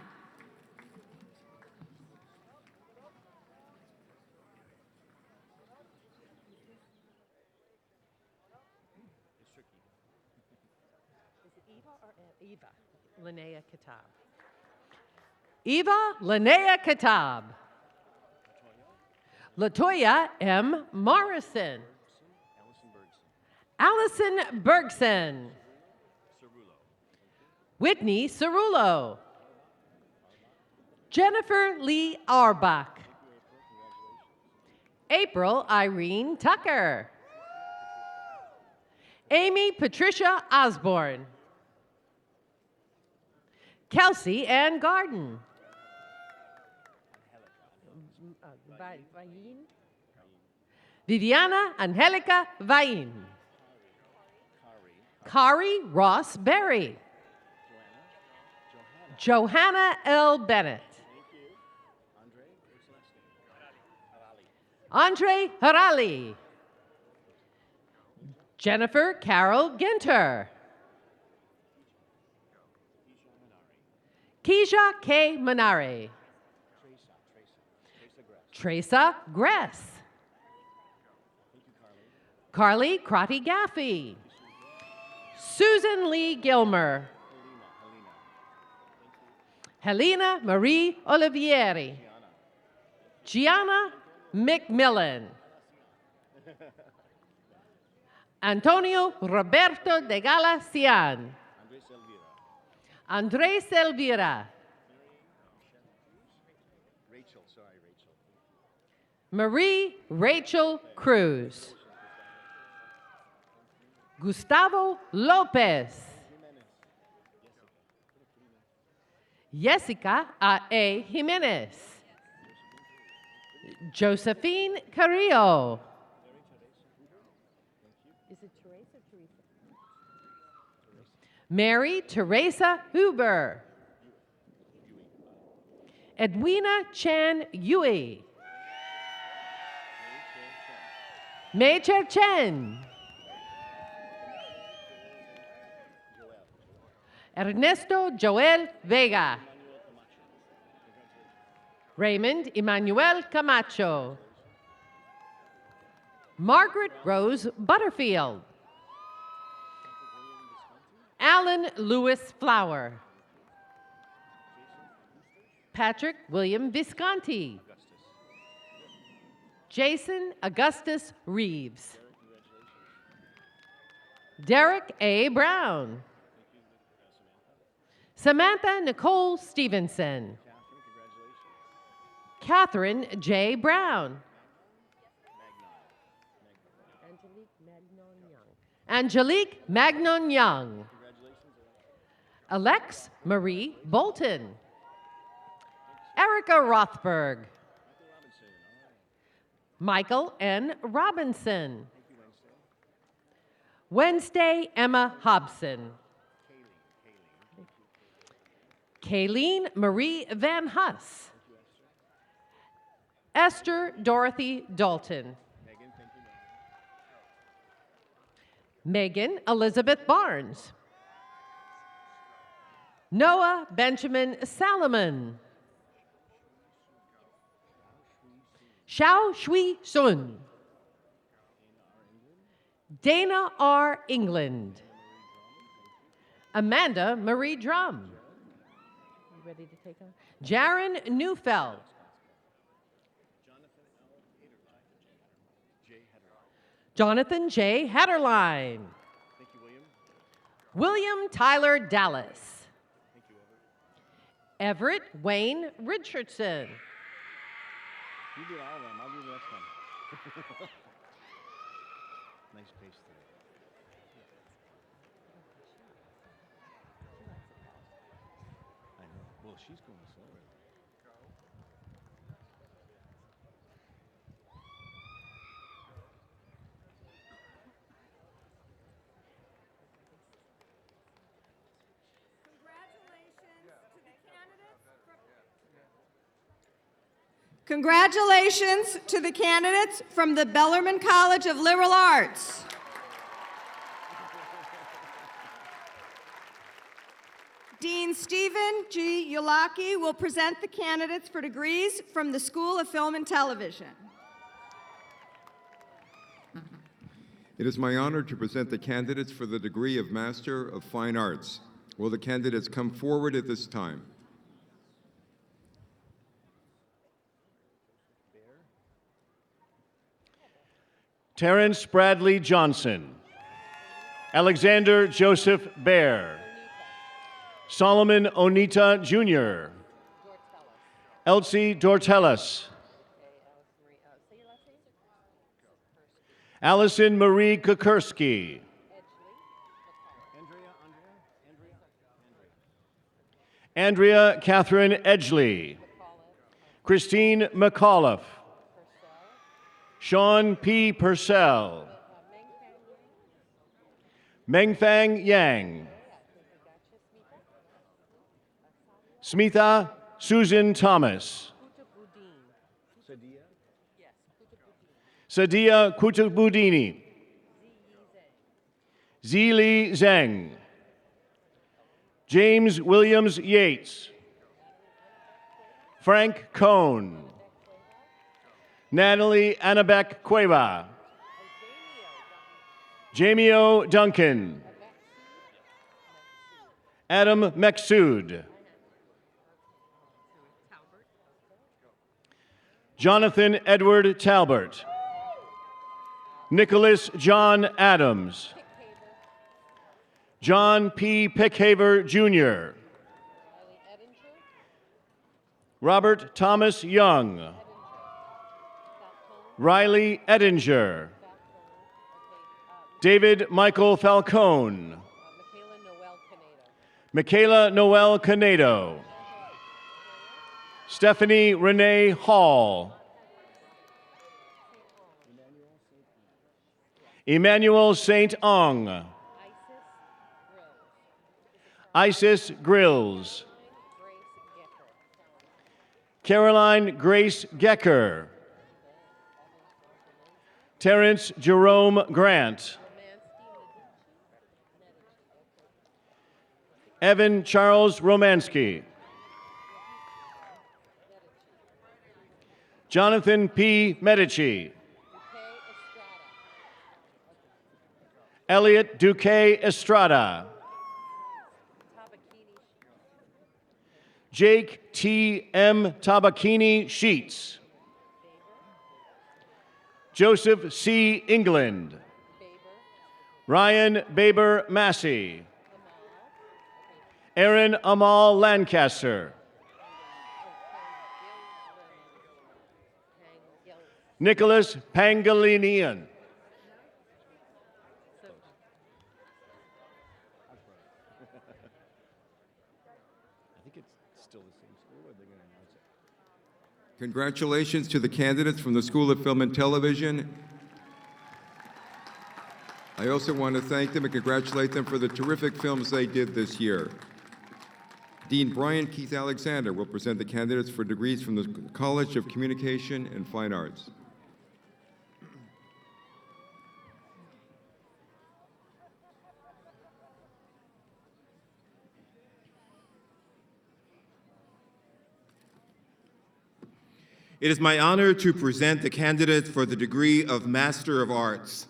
Eva Linnea Kitab. Eva Linnea Kitab. Latoya M. Morrison. Allison Bergson. Whitney Cerullo. Jennifer Lee Auerbach. April Irene Tucker. Amy Patricia Osborne. Kelsey Ann Garden. Viviana Angelica Vain. Kari Ross Berry. Johanna L. Bennett. Andre Harali. Jennifer Carol Ginter. Keisha K. Manare. Tresa Gress. Carly Crotty Gaffey. Susan Lee Gilmer. Helena Marie Olivieri. Gianna McMillan. Antonio Roberto de Galacian. Andres Elvira. Marie Rachel Cruz. Gustavo Lopez. Jessica A. Jimenez. Josephine Carrillo. Is it Teresa or Teresa? Mary Teresa Huber. Edwina Chan Yui. Mei Cher Chen. Ernesto Joel Vega. Raymond Emmanuel Camacho. Margaret Rose Butterfield. Alan Lewis Flower. Patrick William Visconti. Jason Augustus Reeves. Derek A. Brown. Samantha Nicole Stevenson. Catherine J. Brown. Angelique Magnon Young. Alex Marie Bolton. Erica Rothberg. Michael N. Robinson. Wednesday Emma Hobson. Kayleen Marie Van Huss. Esther Dorothy Dalton. Megan Elizabeth Barnes. Noah Benjamin Salomon. Xiao Shui Sun. Dana R. England. Amanda Marie Drum. You ready to take on? Jaron Neufeld. Jonathan J. Hatterline. William Tyler Dallas. Everett Wayne Richardson. You did all of them. I'll do the next one. Nice pace today. I know. Well, she's going slower. Congratulations to the candidates from the Bellarmine College of Liberal Arts. Dean Stephen G. Yulaki will present the candidates for degrees from the School of Film and Television. It is my honor to present the candidates for the degree of Master of Fine Arts. Will the candidates come forward at this time? Terrence Bradley Johnson, Alexander Joseph Baer, Solomon Onita Jr., Elsie Dortelis, Allison Marie Kukurski, Andrea Catherine Edgley, Christine McAuliffe, Sean P. Purcell, Mengfang Yang, Smitha Susan Thomas, Sadia Kutubudini, Zili Zheng, James Williams Yates, Frank Cohn, Natalie Annabek Cueva, Jamio Duncan, Adam Meksood, Jonathan Edward Talbert, Nicholas John Adams, John P. Pickhaver Jr., Robert Thomas Young, Riley Edinger, David Michael Falcone, Michaela Noel Canedo, Stephanie Renee Hall, Emmanuel St. Ong, Isis Grills, Caroline Grace Gecker, Terrence Jerome Grant, Evan Charles Romansky, Jonathan P. Medici, Elliot Duque Estrada, Jake T. M. Tabachini Sheets, Joseph C. England, Ryan Baber Massey, Aaron Amal Lancaster, Nicholas Pangolinian, Congratulations to the candidates from the School of Film and Television. I also want to thank them and congratulate them for the terrific films they did this year. Dean Brian Keith Alexander will present the candidates for degrees from the College of Communication and Fine Arts. It is my honor to present the candidates for the degree of Master of Arts.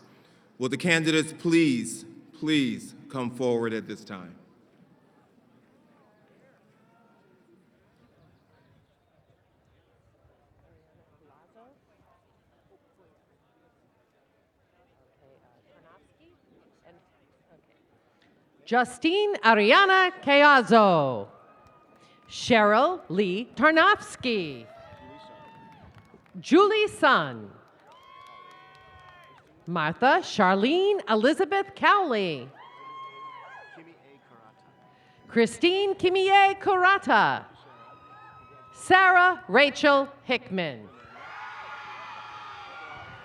Will the candidates please come forward at this time? Justine Ariana Cayazo, Cheryl Lee Tarnofsky, Julie Sun, Martha Charlene Elizabeth Cowley, Christine Kimie Kurata, Sarah Rachel Hickman,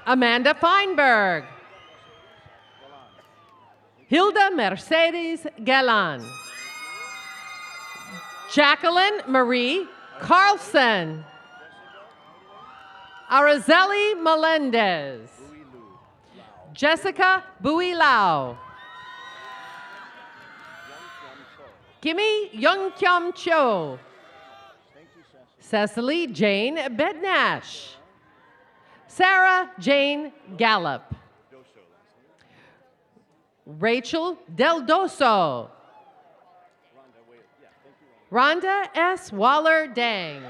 Amanda Feinberg, Hilda Mercedes Galan, Jacqueline Marie Carlson, Araceli Melendez. Jessica Bui-Lau. Kimmy Young-Kyum Cho. Cecily Jane Bednash. Sarah Jane Gallup. Rachel Del Doso. Rhonda S. Waller-Dang.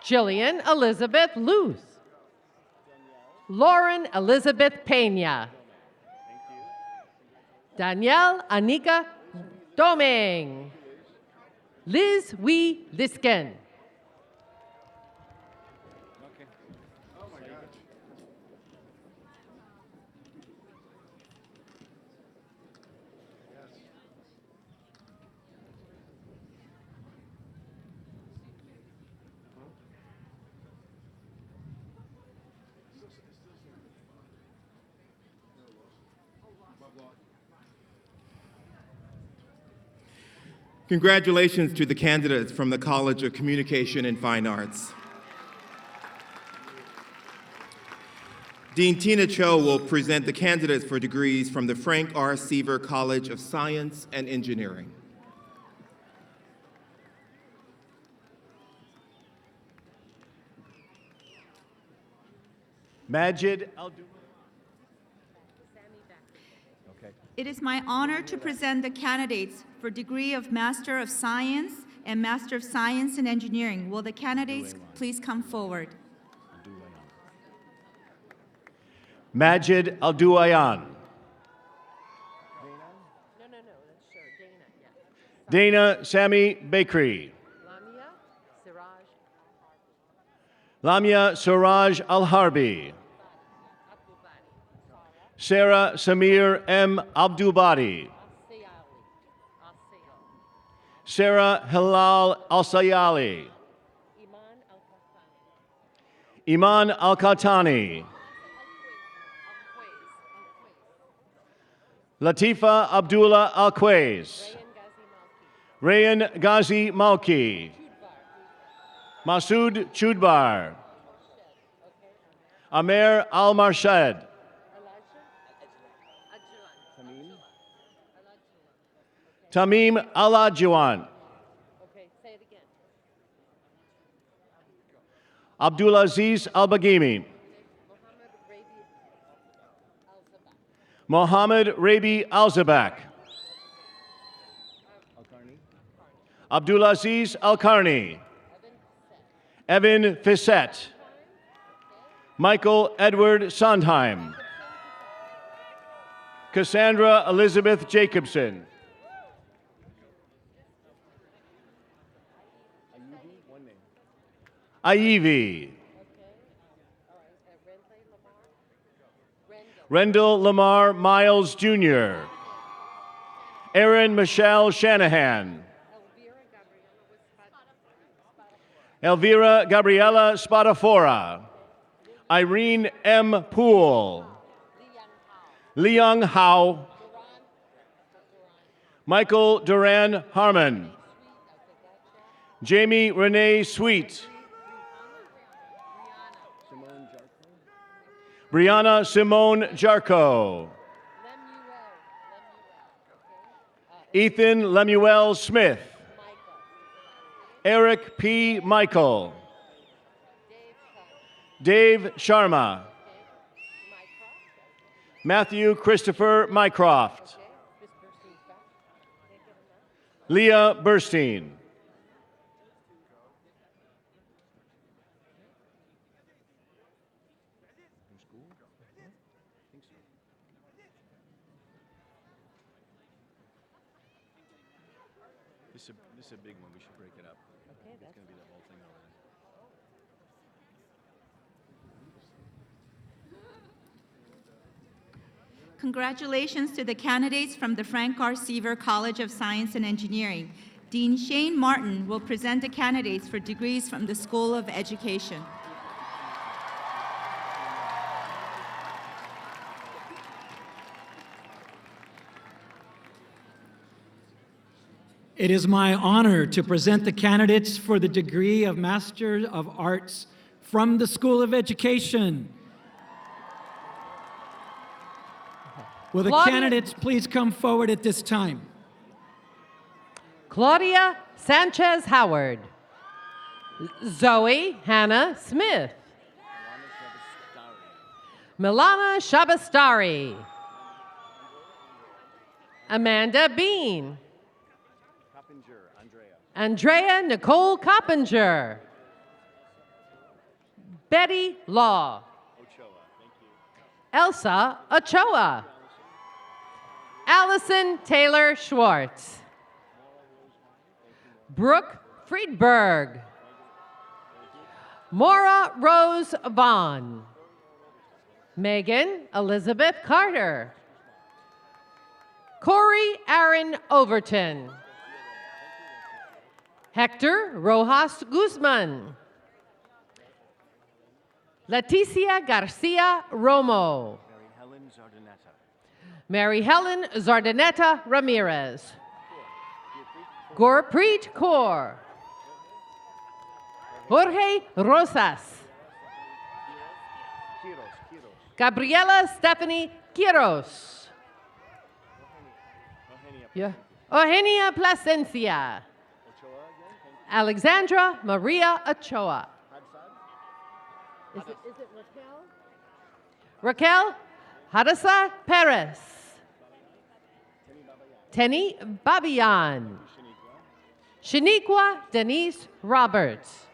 Jillian Elizabeth Luce. Lauren Elizabeth Pena. Danielle Anika Doming. Liz Wee Lisken. Congratulations to the candidates from the College of Communication and Fine Arts. Dean Tina Cho will present the candidates for degrees from the Frank R. Seaver College of Science and Engineering. Majid Al-Du. It is my honor to present the candidates for degree of Master of Science and Master of Science in Engineering. Will the candidates please come forward? Majid Al-Duayan. Dana Sami Bakri. Lamia Siraj Al-Harbi. Sarah Samir M. Abdubadi. Sarah Hilal Al-Sayali. Iman Al-Khatani. Latifa Abdullah Al-Quays. Rayan Ghazi Malki. Masood Chudbar. Amer Al-Marshed. Tamim Al-Adjuan. Abdulaziz Al-Baghimi. Mohammed Rabi Al-Zabak. Abdulaziz Al-Karni. Evan Fissette. Michael Edward Sondheim. Cassandra Elizabeth Jacobson. Aivi. Rendell Lamar Miles Jr. Erin Michelle Shanahan. Elvira Gabriela Spadafora. Irene M. Poole. Liang Hao. Michael Duran Harmon. Jamie Renee Sweet. Brianna Simone Jarko. Ethan Lemuel Smith. Eric P. Michael. Dave Sharma. Matthew Christopher Mycroft. Leah Burstein. This is a big one. We should break it up. Okay, it's going to be the whole thing over there. Congratulations to the candidates from the Frank R. Seaver College of Science and Engineering. Dean Shane Martin will present the candidates for degrees from the School of Education. It is my honor to present the candidates for the degree of Master of Arts from the School of Education. Will the Claudia- candidates please come forward at this time? Claudia Sanchez Howard. Zoe Hannah Smith. Milana Shabastari. Amanda Bean. Andrea Nicole Coppinger. Betty Law. Elsa Ochoa. Allison Taylor Schwartz. Brooke Friedberg. Maura Rose Vaughn. Megan Elizabeth Carter. Corey Aaron Overton. Hector Rojas Guzman. Leticia Garcia Romo. Mary Helen Zardaneta Ramirez. Gurpreet Kaur. Jorge Rosas. Gabriela Stephanie Quiros. Eugenia Plasencia. Alexandra Maria Ochoa. Is it Raquel? Raquel Hadassa Perez. Tenny Babian. Shaniqua Denise Roberts.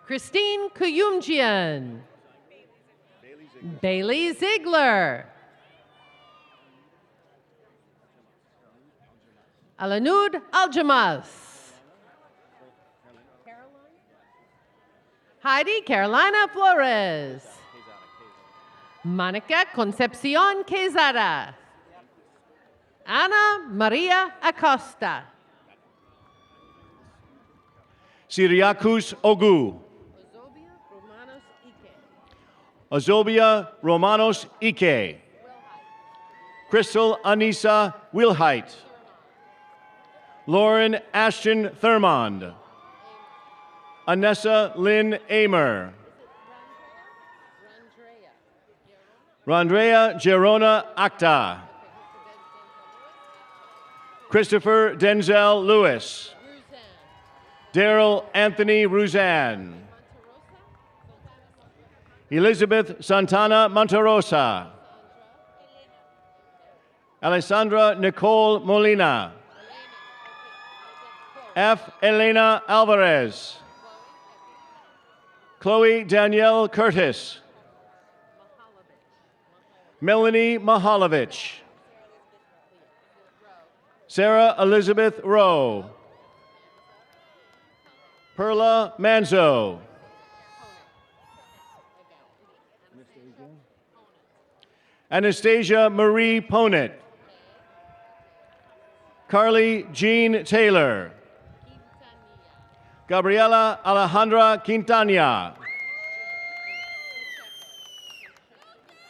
Christine Kuyumjian. Bailey Ziegler. Alanud Aljamas. Heidi Carolina Flores. Monica Concepcion Quezada. Ana Maria Acosta. Syriakus Ogu. Azobia Romanos Ike. Crystal Anissa Wilhite. Lauren Ashton Thurmond. Anessa Lynn Amer. Randrea Gerona Acta. Christopher Denzel Lewis. Daryl Anthony Ruzan. Elizabeth Santana Monterosa. Alessandra Nicole Molina. F. Elena Alvarez. Chloe Danielle Curtis. Melanie Mahalovich. Sarah Elizabeth Rowe. Perla Manzo. Anastasia Marie Ponet. Carly Jean Taylor. Gabriela Alejandra Quintana.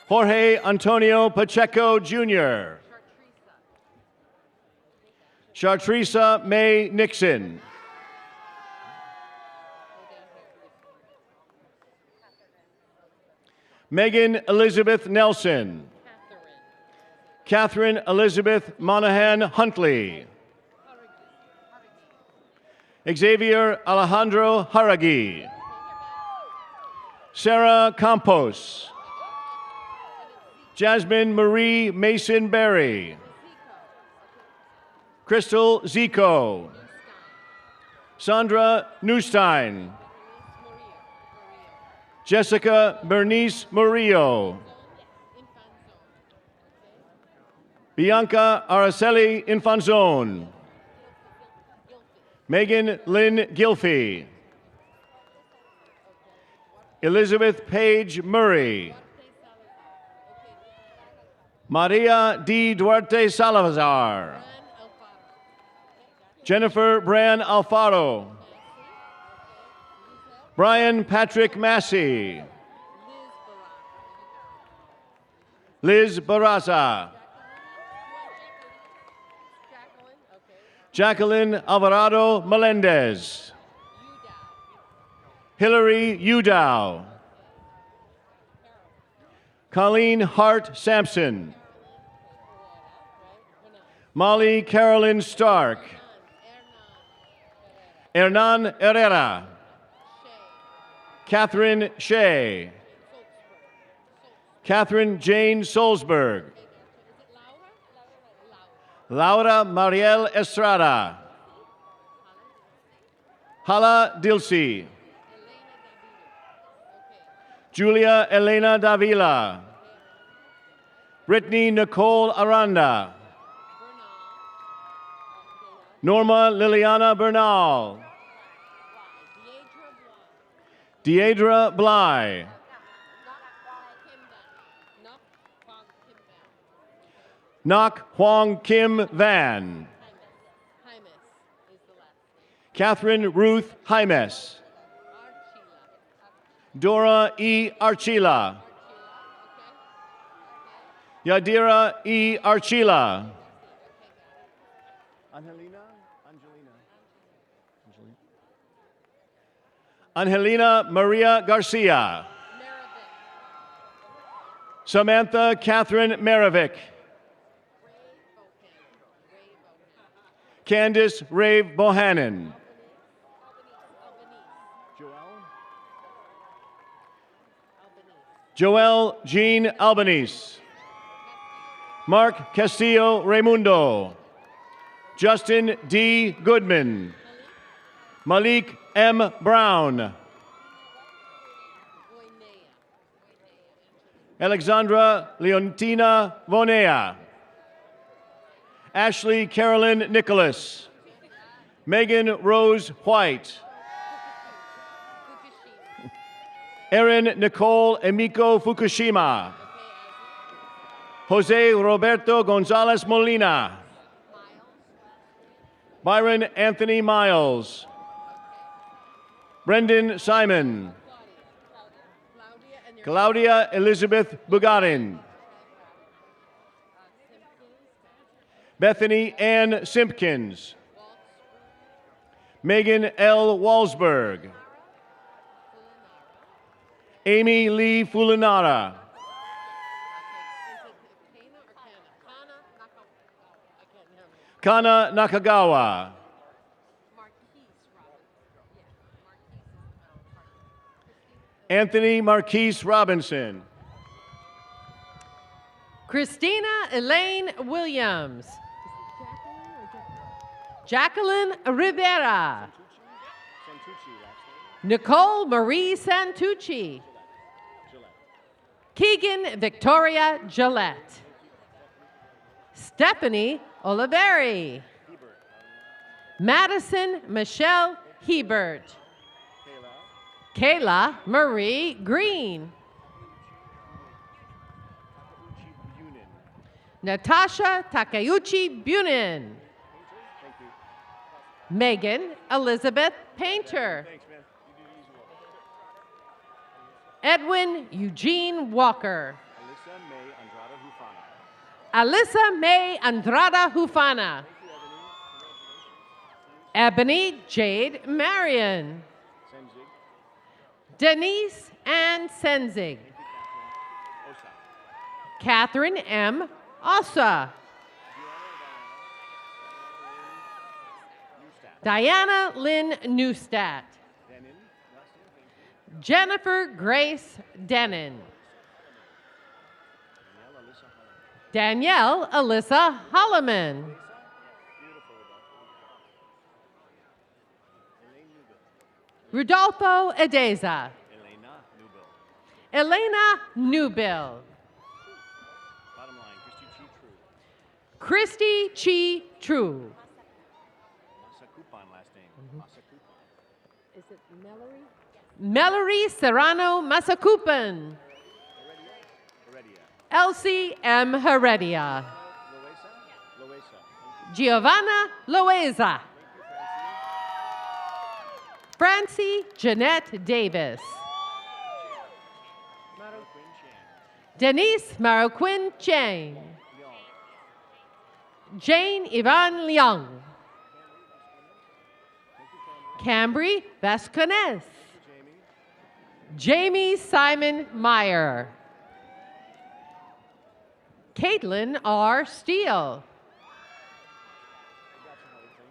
Jorge Antonio Pacheco Jr. Chartrisa May Nixon. Megan Elizabeth Nelson. Catherine Elizabeth Monahan Huntley. Xavier Alejandro Haragi. Sarah Campos. Jasmine Marie Mason Berry. Crystal Zico. Sandra Neustein. Jessica Bernice Murillo. Bianca Araceli Infanzon. Megan Lynn Gilfie. Elizabeth Page Murray. Maria D. Duarte Salazar. Jennifer Bran Alfaro. Brian Patrick Massey. Liz Barraza. Jacqueline Alvarado Melendez. Hillary Udow. Colleen Hart Sampson. Molly Carolyn Stark. Hernan Herrera. Catherine Shea. Catherine Jane Solzberg. Laura Mariel Estrada. Hala Dilsi. Julia Elena Davila. Brittany Nicole Aranda. Norma Liliana Bernal. Deidra Bly. Nok Huang Kim Van. Catherine Ruth Jaimes. Dora E. Archila. Yadira E. Archila. Angelina Maria Garcia. Samantha Catherine Marovic. Candice Rave Bohannon. Joelle Jean Albanese. Mark Castillo Raimundo. Justin D. Goodman. Malik M. Brown. Alexandra Leontina Vonea. Ashley Carolyn Nicholas. Megan Rose White. Erin Nicole Emiko Fukushima. Jose Roberto Gonzalez Molina. Byron Anthony Miles. Brendan Simon. Claudia Elizabeth Bugarin. Bethany Ann Simpkins. Megan L. Walsberg. Amy Lee Fulinara. Kana Nakagawa. Anthony Marquise Robinson. Christina Elaine Williams. Jacqueline Rivera. Nicole Marie Santucci. Keegan Victoria Gillette. Stephanie Oliveri. Madison Michelle Hebert. Kayla Marie Green. Natasha Takeuchi Bunin. Megan Elizabeth Painter. Edwin Eugene Walker. Alyssa May Andrada Hufana. Ebony Jade Marion. Denise Ann Senzig. Catherine M. Ossa. Diana Lynn Neustadt. Jennifer Grace Denon. Danielle Alyssa Holloman. Rudolfo Edeza. Elena Newbill. Christy Chi True. Is it Mallory Serrano Masakupan. Elsie M. Heredia. Giovanna Loeza. Francie Jeanette Davis. Denise Maroquin Chang. Jane Yvonne Leung. Cambry Vasconez. Jamie Simon Meyer. Caitlin R. Steele.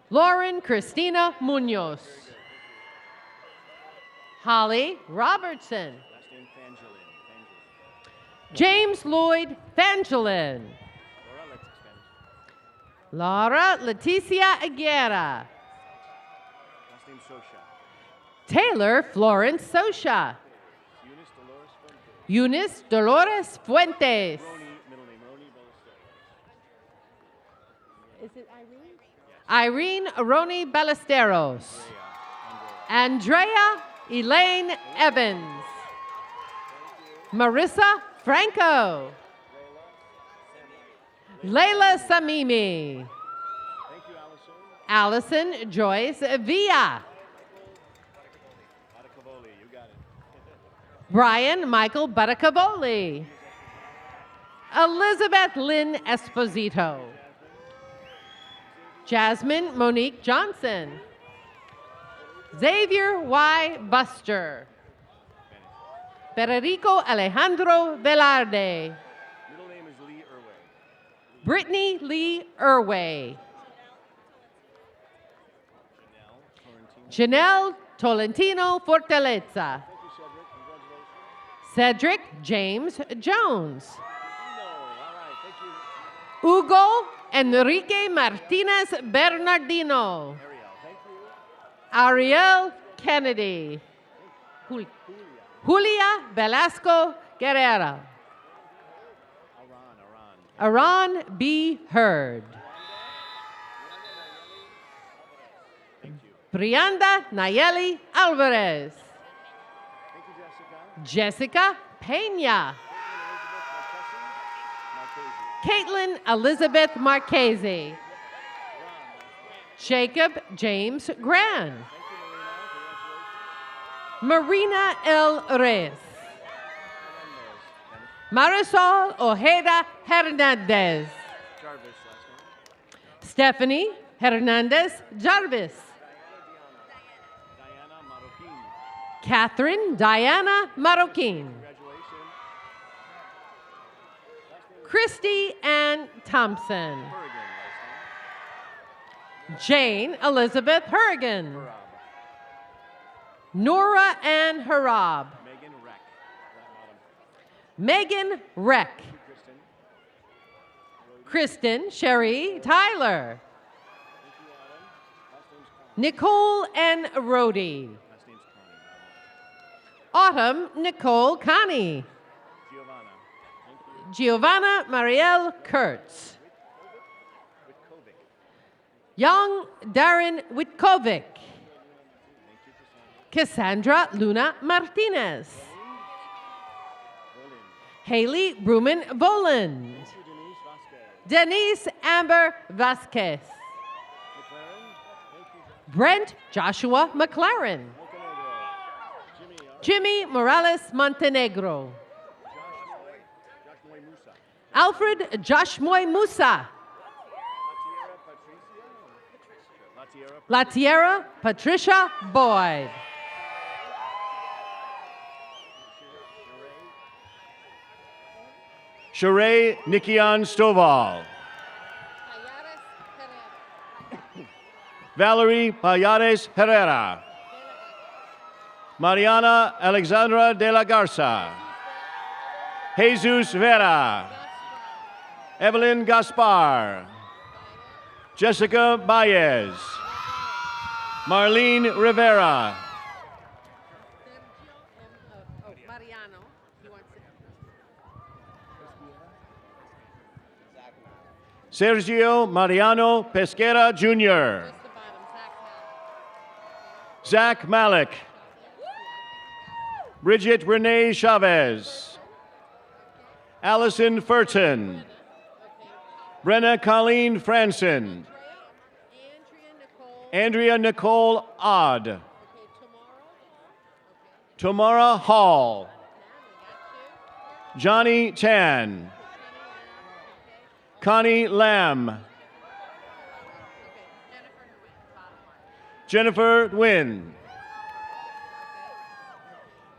Lauren Christina Munoz. Holly Robertson. James Lloyd Fangelin. Laura Leticia Aguera. Taylor Florence Sosha. Eunice Dolores Fuentes. Is it Irene? Irene Roni Ballesteros. Andrea Elaine Evans. Marissa Franco. Layla Samimi. Allison Joyce Villa. Brian Michael Baracavoli. Elizabeth Lynn Esposito. Jasmine Monique Johnson. Xavier Y. Buster. Federico Alejandro Velarde. Middle name is Lee Irway. Brittany Lee Irway. Janelle Tolentino Fortaleza. Cedric James Jones. Hugo Enrique Martinez Bernardino. Ariel Kennedy. Julia Velasco Guerrera. Aran B. Hurd. Brianda Nayeli Alvarez. Jessica Pena. Caitlin Elizabeth Marchese. Jacob James Gran. Marina L. Reyes. Marisol Ojeda Hernandez. Stephanie Hernandez Jarvis. Catherine Diana Marroquin. Christy Ann Thompson. Jane Elizabeth Hurrigan. Nora Ann Harab. Megan Reck. Kristen Sherry Tyler. Nicole N. Rhodey. Autumn Nicole Connie. Giovanna Marielle Kurtz. Young Darren Witkovic. Cassandra Luna Martinez. Haley Bruman Voland. Denise Amber Vasquez. Brent Joshua McLaren. Jimmy Morales Montenegro. Alfred Joshmoy Musa. Latiera Patricia Boyd. Sheree Nikian Stovall. Valerie Payares Herrera. Mariana Alexandra de la Garza. Jesus Vera. Evelyn Gaspar. Jessica Baez. Marlene Rivera. Sergio Mariano Pesquera Jr. Zach Malik. Bridget Renee Chavez. Allison Furton. Brenna Colleen Franson. Andrea Nicole Odd. Tamara Hall. Johnny Tan. Connie Lamb. Jennifer Nguyen.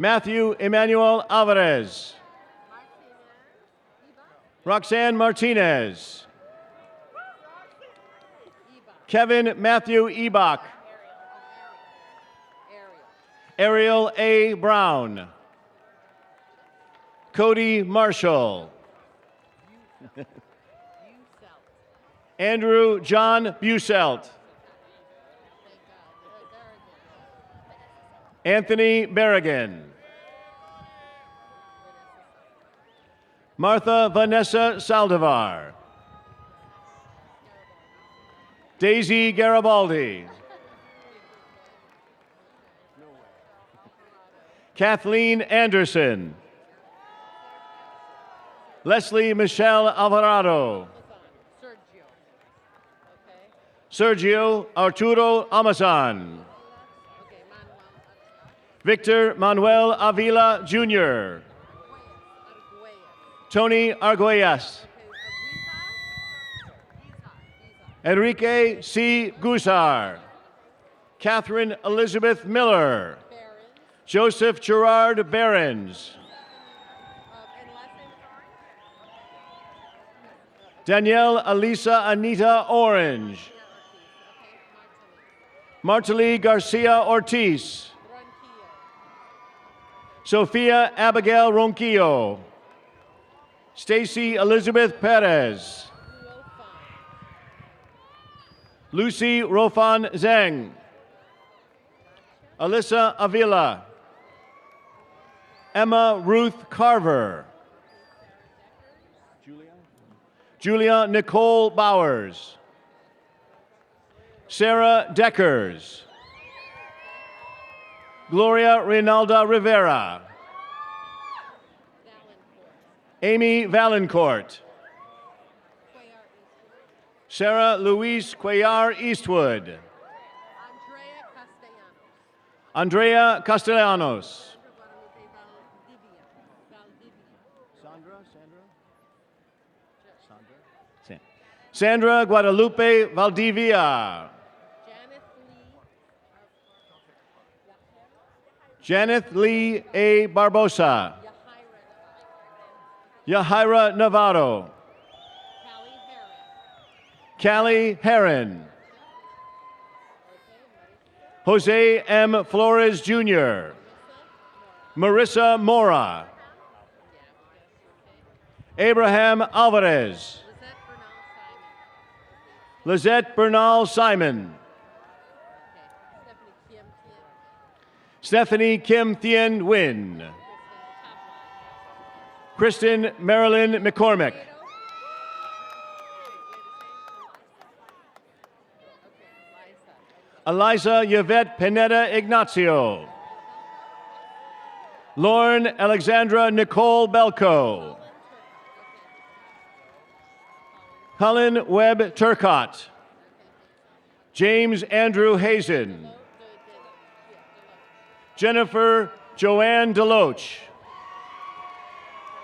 Matthew Emmanuel Alvarez. Roxanne Martinez. Kevin Matthew Ebach. Ariel A. Brown. Cody Marshall. Andrew John Buselt. Anthony Berrigan. Martha Vanessa Saldivar. Daisy Garibaldi. Kathleen Anderson. Leslie Michelle Alvarado. Sergio Arturo Amazon. Victor Manuel Avila Jr. Tony Arguelles. Enrique C. Gusar. Catherine Elizabeth Miller. Joseph Gerard Behrens. Danielle Alisa Anita Orange. Martely Garcia Ortiz. Sophia Abigail Ronquillo. Stacy Elizabeth Perez. Lucy Rofan Zhang. Alyssa Avila. Emma Ruth Carver. Julia Nicole Bowers. Sarah Deckers. Gloria Reynalda Rivera. Amy Valancourt. Sarah Louise Cuellar Eastwood. Andrea Castellanos. Sandra Guadalupe Valdivia. Janeth Lee A. Barbosa. Yahaira Navarro. Callie Heron. Jose M. Flores Jr. Marissa Mora. Abraham Alvarez. Lizette Bernal Simon. Stephanie Kim Thien Nguyen. Kristen Marilyn McCormick. Eliza Yvette Pineda Ignacio. Lauren Alexandra Nicole Belko. Cullen Webb Turcott. James Andrew Hazen. Jennifer Joanne Deloach.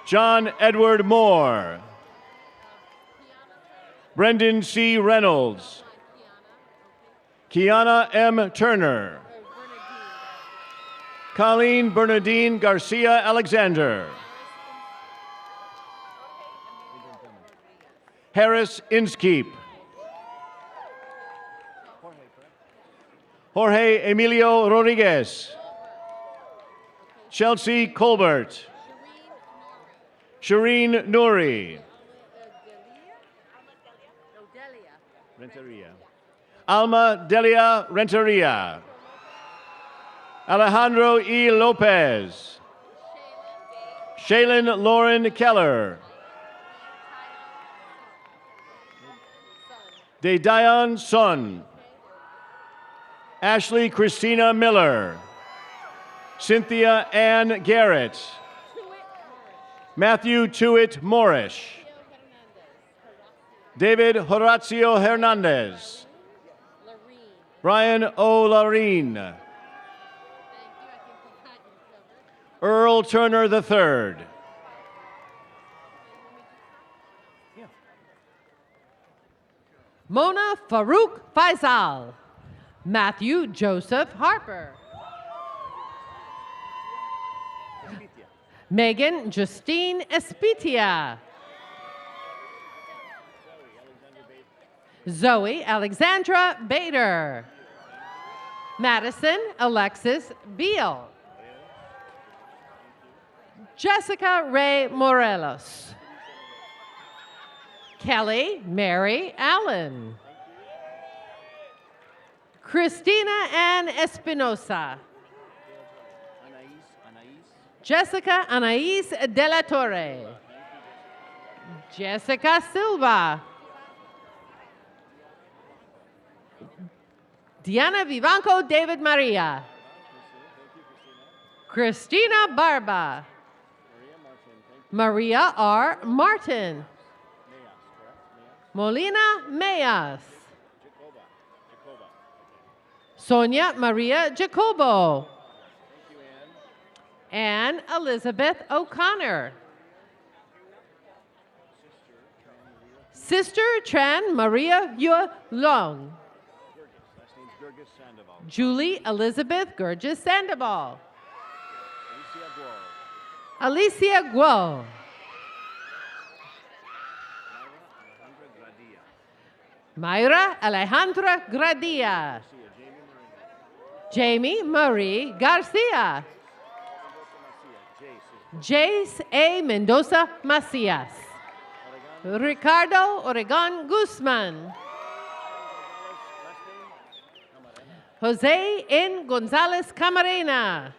John Edward Moore. Brendan C. Reynolds. Kiana M. Turner. Colleen Bernadine Garcia Alexander. Harris Inskeep. Jorge Emilio Rodriguez. Chelsea Colbert. Shireen Nouri. Alma Delia Renteria. Alejandro E. Lopez. Shaylin Lauren Keller. Dedayan Sun. Ashley Christina Miller. Cynthia Ann Garrett. Matthew Tuitt Morrish. David Horacio Hernandez. Brian O. Lareen. Earl Turner III. Mona Farouk Faisal. Matthew Joseph Harper. Megan Justine Espitia. Zoe Alexandra Bader. Madison Alexis Beal. Jessica Ray Morelos. Kelly Mary Allen. Christina Ann Espinosa. Jessica Anais De La Torre. Jessica Silva. Diana Vivanco David Maria. Christina Barba. Maria R. Martin. Molina Mayas. Sonia Maria Jacobo. Anne Elizabeth O'Connor. Sister Tran Maria Yua Long. Julie Elizabeth Gurgis Sandoval. Alicia Guo. Mayra Alejandra Gradia. Jamie Marie Garcia. Jace A. Mendoza Macias. Ricardo Oregon Guzman. Jose N. Gonzalez Camarena.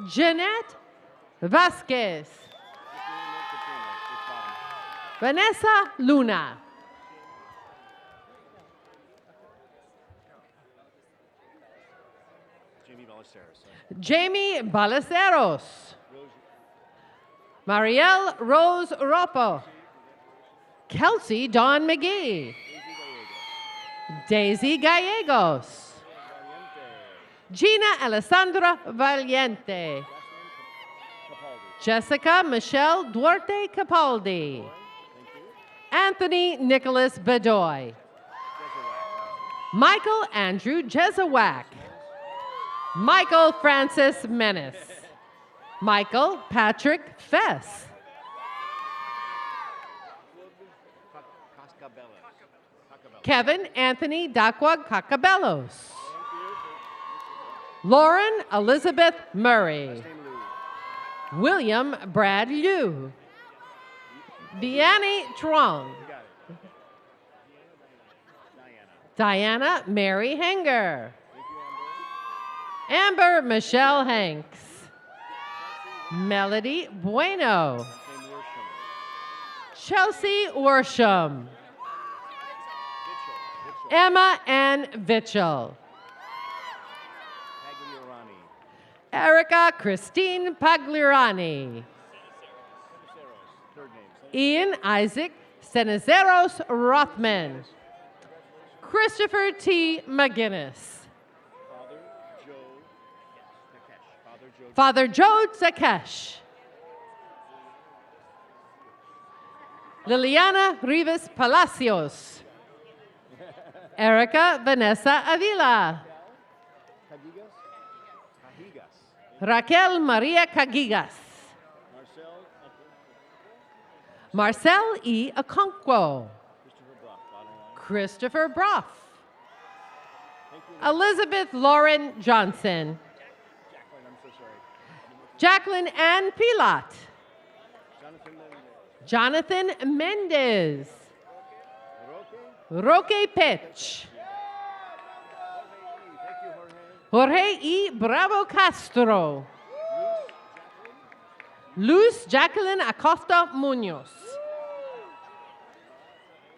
Jeanette Vasquez. Vanessa Luna. Jamie Ballesteros. Marielle Rose Ropo. Kelsey Dawn McGee. Daisy Gallegos. Gina Alessandra Valiente. Jessica Michelle Duarte Capaldi. Anthony Nicholas Bedoy. Michael Andrew Jezawak. Michael Francis Menace. Michael Patrick Fess. Kevin Anthony Daquag Cacabelos. Lauren Elizabeth Murray. William Brad Liu. Deanne Trong. Diana Mary Henger. Amber Michelle Hanks. Melody Bueno. Chelsea Worsham. Emma Ann Vitchell. Erica Christine Pagliarani. Ian Isaac Cenizeros Rothman. Christopher T. McGinnis. Father Joe Takesh. Liliana Rivas Palacios. Erica Vanessa Avila. Raquel Maria Cagigas. Marcel E. Okonkwo. Christopher Broff. Elizabeth Lauren Johnson. Jacqueline Ann Pilat. Jonathan Mendez. Roque Pech. Jorge E. Bravo Castro. Luz Jacqueline Acosta Munoz.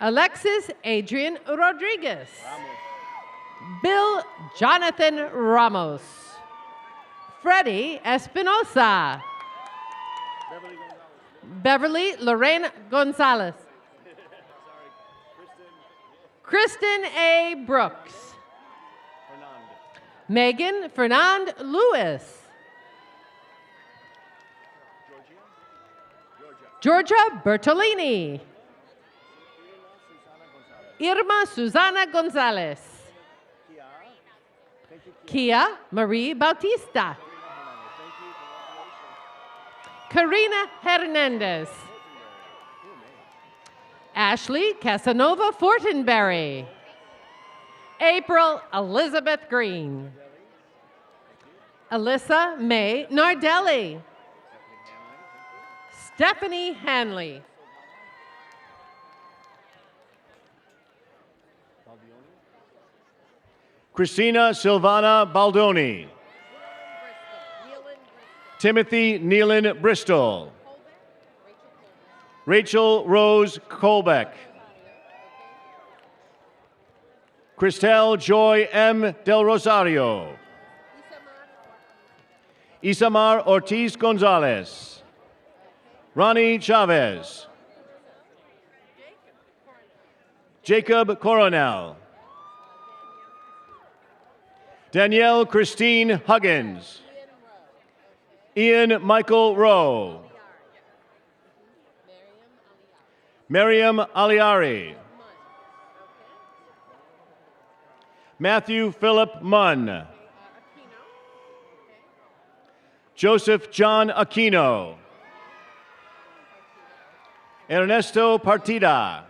Alexis Adrian Rodriguez. Bill Jonathan Ramos. Freddie Espinosa. Beverly Lorraine Gonzalez. Kristen A. Brooks. Megan Fernand Lewis. Georgia Bertolini. Irma Susana Gonzalez. Kia Marie Bautista. Karina Hernandez. Ashley Casanova Fortenberry. April Elizabeth Green. Alyssa May Nardelli. Stephanie Hanley. Christina Silvana Baldoni. Timothy Nealon Bristol. Rachel Rose Colbeck. Christelle Joy M. Del Rosario. Isamar Ortiz Gonzalez. Ronnie Chavez. Jacob Coronel. Danielle Christine Huggins. Ian Michael Rowe. Miriam Aliari. Matthew Philip Munn. Joseph John Aquino. Ernesto Partida.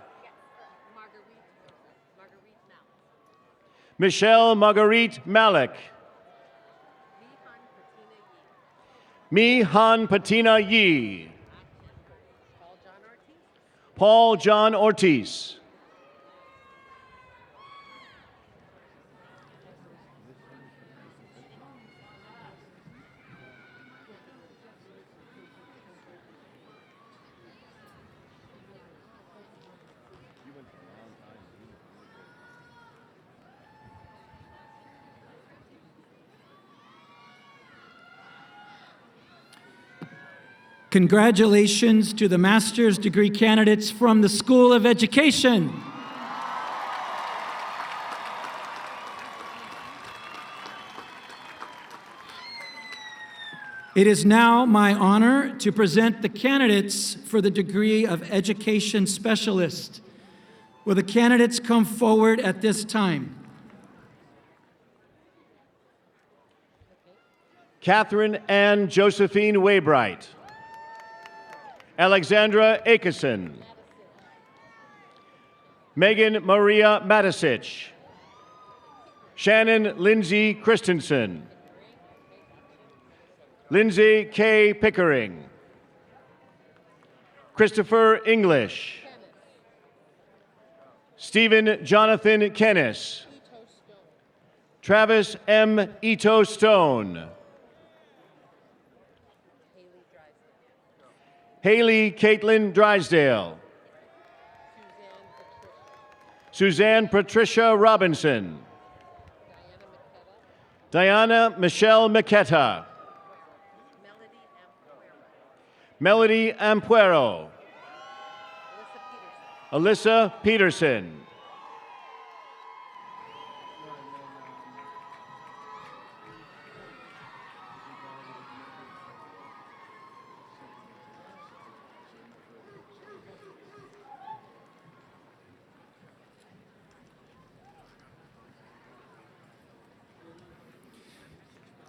Michelle Marguerite Malik. Mihan Patina Yi. Paul John Ortiz. Congratulations to the master's degree candidates from the School of Education. It is now my honor to present the candidates for the degree of Education Specialist. Will the candidates come forward at this time? Catherine Ann Josephine Waybright. Alexandra Akeson. Megan Maria Matisich. Shannon Lindsay Christensen. Lindsay K. Pickering. Christopher English. Stephen Jonathan Kennis. Travis M. Ito Stone. Haley Caitlin Drysdale. Suzanne Patricia Robinson. Diana Michelle Maqueta. Melody Ampuero. Alyssa Peterson.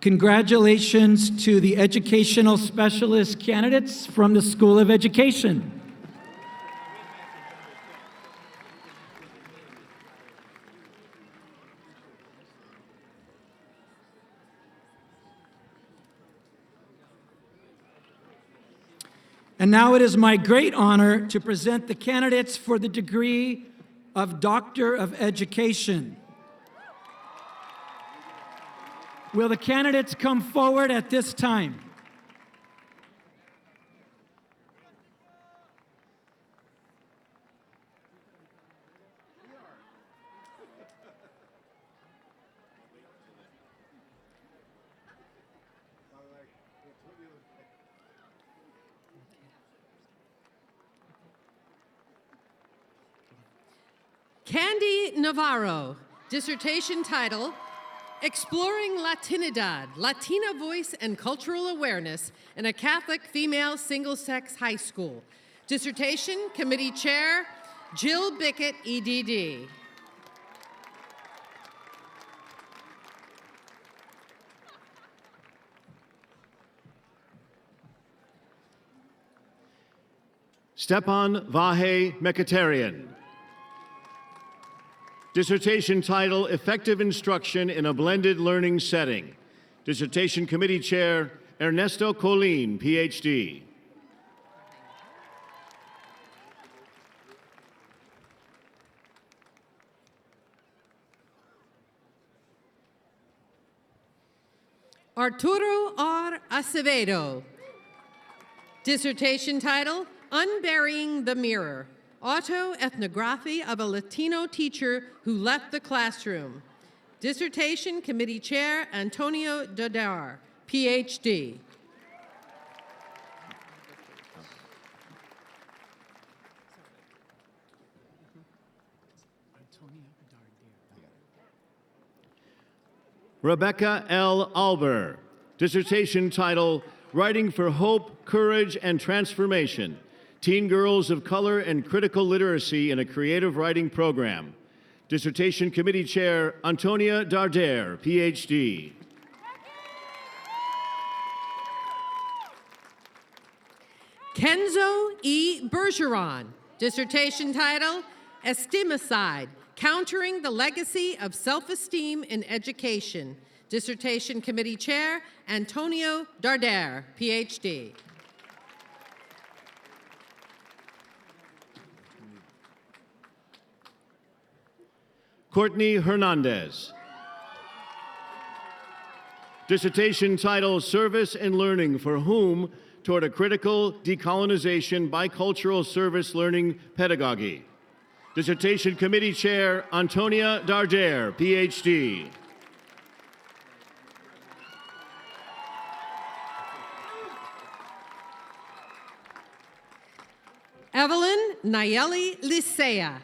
Congratulations to the educational specialist candidates from the School of Education. And now it is my great honor to present the candidates for the degree of Doctor of Education. Will the candidates come forward at this time? Candy Navarro, dissertation title, Exploring Latinidad, Latina Voice and Cultural Awareness in a Catholic Female Single-Sex High School. Dissertation Committee Chair, Jill Bickett, EDD. Stepan Vahe Mekatarian. Dissertation title, Effective Instruction in a Blended Learning Setting. Dissertation Committee Chair, Ernesto Colin, PhD. Arturo R. Acevedo. Dissertation title, Unburying the Mirror. Autoethnography of a Latino teacher who left the classroom. Dissertation Committee Chair, Antonio Dodar, PhD. Rebecca L. Alber. Dissertation title, Writing for Hope, Courage, and Transformation. Teen Girls of Color and Critical Literacy in a Creative Writing Program. Dissertation Committee Chair, Antonia Darder, PhD. Kenzo E. Bergeron. Dissertation title, Estimicide, Countering the Legacy of Self-Esteem in Education. Dissertation Committee Chair, Antonio Darder, PhD. Courtney Hernandez. Dissertation title, Service and Learning for Whom Toward a Critical Decolonization Bicultural Service Learning Pedagogy. Dissertation Committee Chair, Antonia Darder, PhD. Evelyn Nayeli Licea.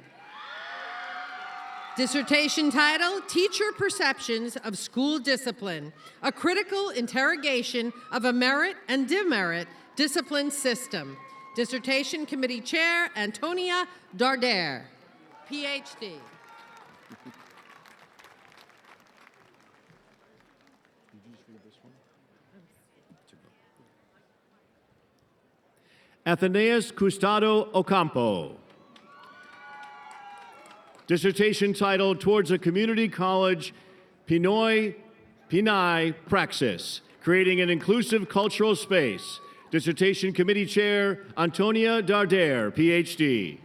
Dissertation title, Teacher Perceptions of School Discipline, a critical interrogation of a merit and demerit discipline system. Dissertation Committee Chair, Antonia Darder, PhD. Athenaeus Custado Ocampo. Dissertation title, Towards a Community College Pinoy Pinay Praxis, Creating an Inclusive Cultural Space. Dissertation Committee Chair, Antonia Darder, PhD.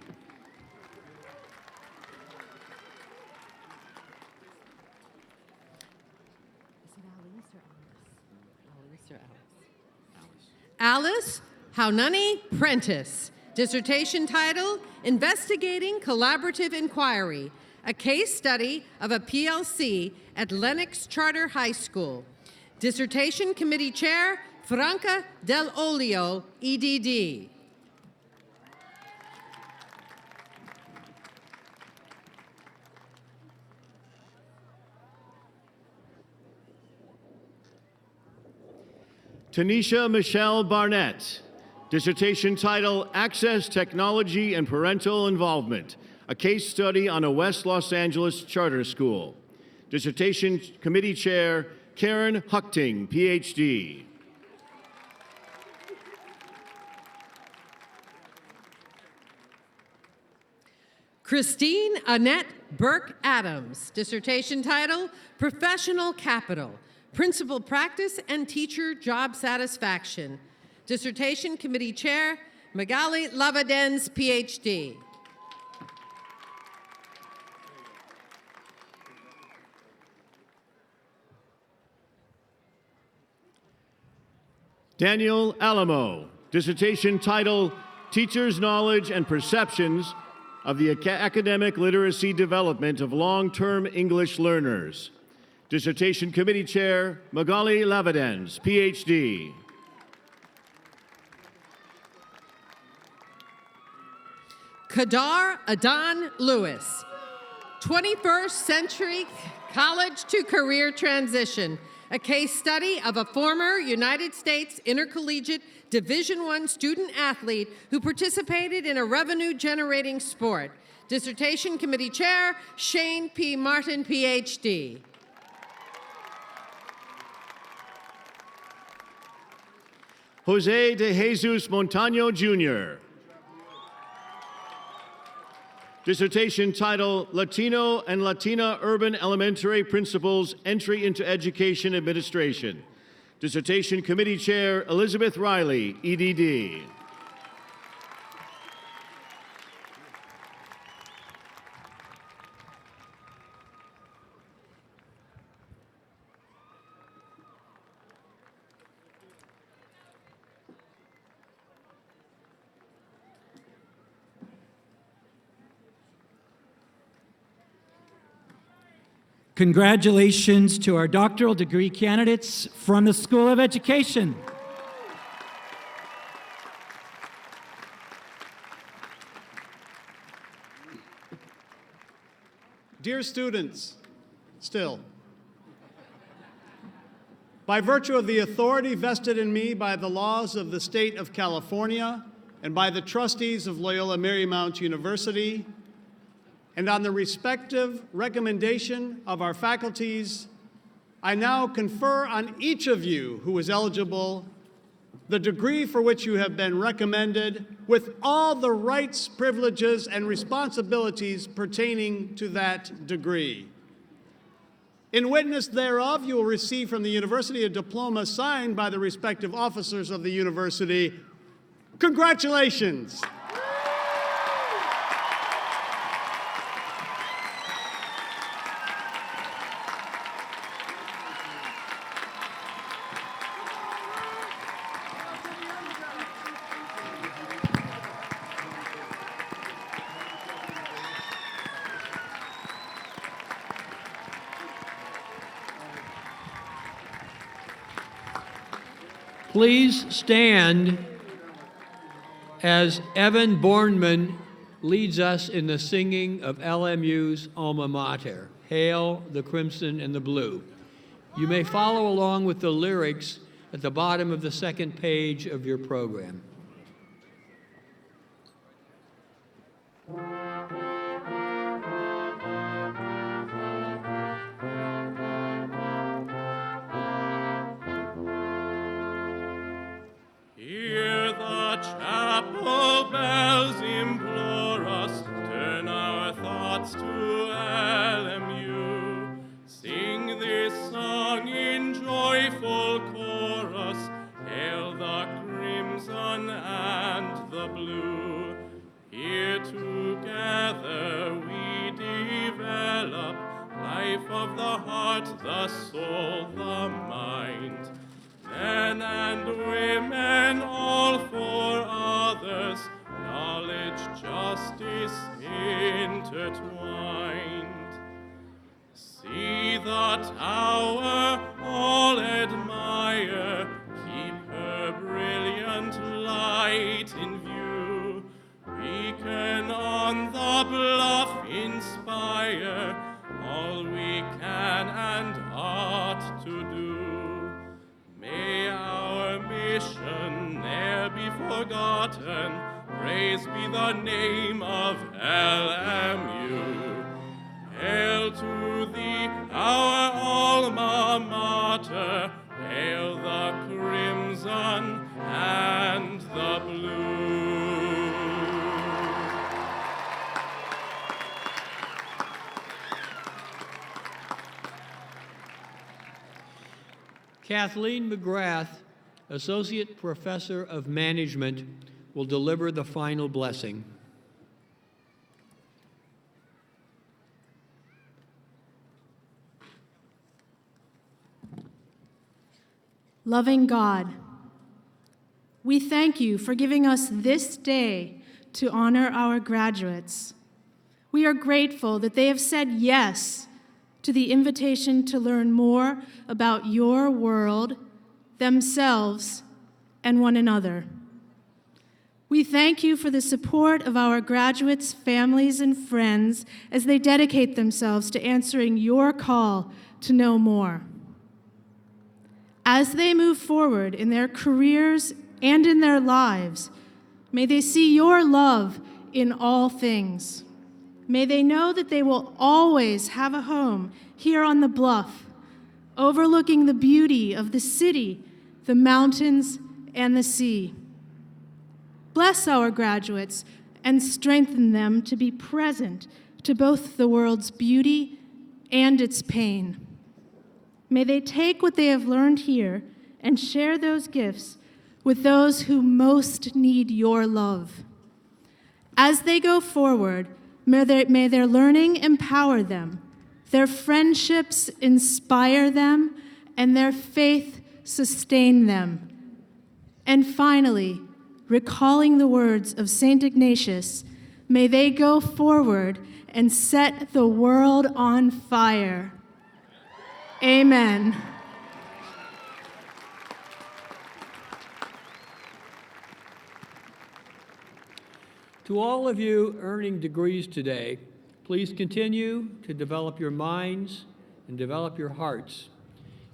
Alice Haunani Prentice. Dissertation title, Investigating Collaborative Inquiry, a case study of a PLC at Lenox Charter High School. Dissertation Committee Chair, Franca Del Olio, EDD. Tanisha Michelle Barnett. Dissertation title, Access, Technology, and Parental Involvement, a case study on a West Los Angeles charter school. Dissertation Committee Chair, Karen Huchting, PhD. Christine Annette Burke Adams. Dissertation title, Professional Capital, Principal Practice and Teacher Job Satisfaction. Dissertation Committee Chair, Magali Lavadens, PhD. Daniel Alamo. Dissertation title, Teachers' Knowledge and Perceptions of the Academic Literacy Development of Long-Term English Learners. Dissertation Committee Chair, Magali Lavadens, PhD. Kadar Adan Lewis. 21st Century College to Career Transition, a case study of a former United States Intercollegiate Division I student athlete who participated in a revenue-generating sport. Dissertation Committee Chair, Shane P. Martin, PhD. Jose de Jesus Montaño, Jr. Dissertation title, Latino and Latina Urban Elementary Principals, Entry into Education Administration. Dissertation Committee Chair, Elizabeth Riley, EDD. Congratulations to our doctoral degree candidates from the School of Education. Dear students, by virtue of the authority vested in me by the laws of the state of California and by the trustees of Loyola Marymount University, and on the respective recommendation of our faculties, I now confer on each of you who is eligible the degree for which you have been recommended with all the rights, privileges, and responsibilities pertaining to that degree. In witness thereof, you will receive from the university a diploma signed by the respective officers of the university. Congratulations! Please stand as Evan Bornman leads us in the singing of LMU's alma mater, Hail the Crimson and the Blue. You may follow along with the lyrics at the bottom of the second page of your program. Hear the chapel bells implore us, turn our thoughts to LMU. Sing this song in joyful chorus, hail the crimson and the blue. Here together we develop life of the heart, the soul, the mind. Men and women, all for others, knowledge, justice intertwined. See the tower, all admire, keep her brilliant light in view. Beacon on the bluff, inspire all we can and ought to do. May our mission ne'er be forgotten. Praise be the name of LMU. Hail to thee, our alma mater. Hail the crimson and the blue. Kathleen McGrath, Associate Professor of Management, will deliver the final blessing. Loving God, we thank you for giving us this day to honor our graduates. We are grateful that they have said yes to the invitation to learn more about your world, themselves, and one another. We thank you for the support of our graduates' families and friends as they dedicate themselves to answering your call to know more. As they move forward in their careers and in their lives, may they see your love in all things. May they know that they will always have a home here on the bluff, overlooking the beauty of the city, the mountains, and the sea. Bless our graduates and strengthen them to be present to both the world's beauty and its pain. May they take what they have learned here and share those gifts with those who most need your love. As they go forward, may their learning empower them, their friendships inspire them, and their faith sustain them. And finally, recalling the words of St. Ignatius, may they go forward and set the world on fire. Amen. To all of you earning degrees today, please continue to develop your minds and develop your hearts.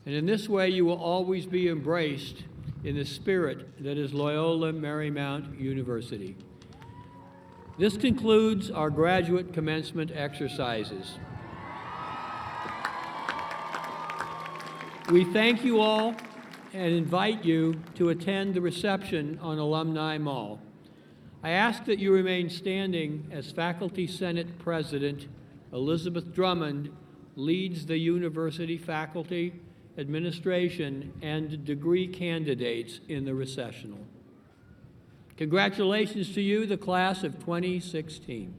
And in this way, you will always be embraced in the spirit that is Loyola Marymount University. This concludes our graduate commencement exercises. We thank you all and invite you to attend the reception on Alumni Mall. I ask that you remain standing as Faculty Senate President Elizabeth Drummond leads the university faculty, administration, and degree candidates in the recessional. Congratulations to you, the class of 2016.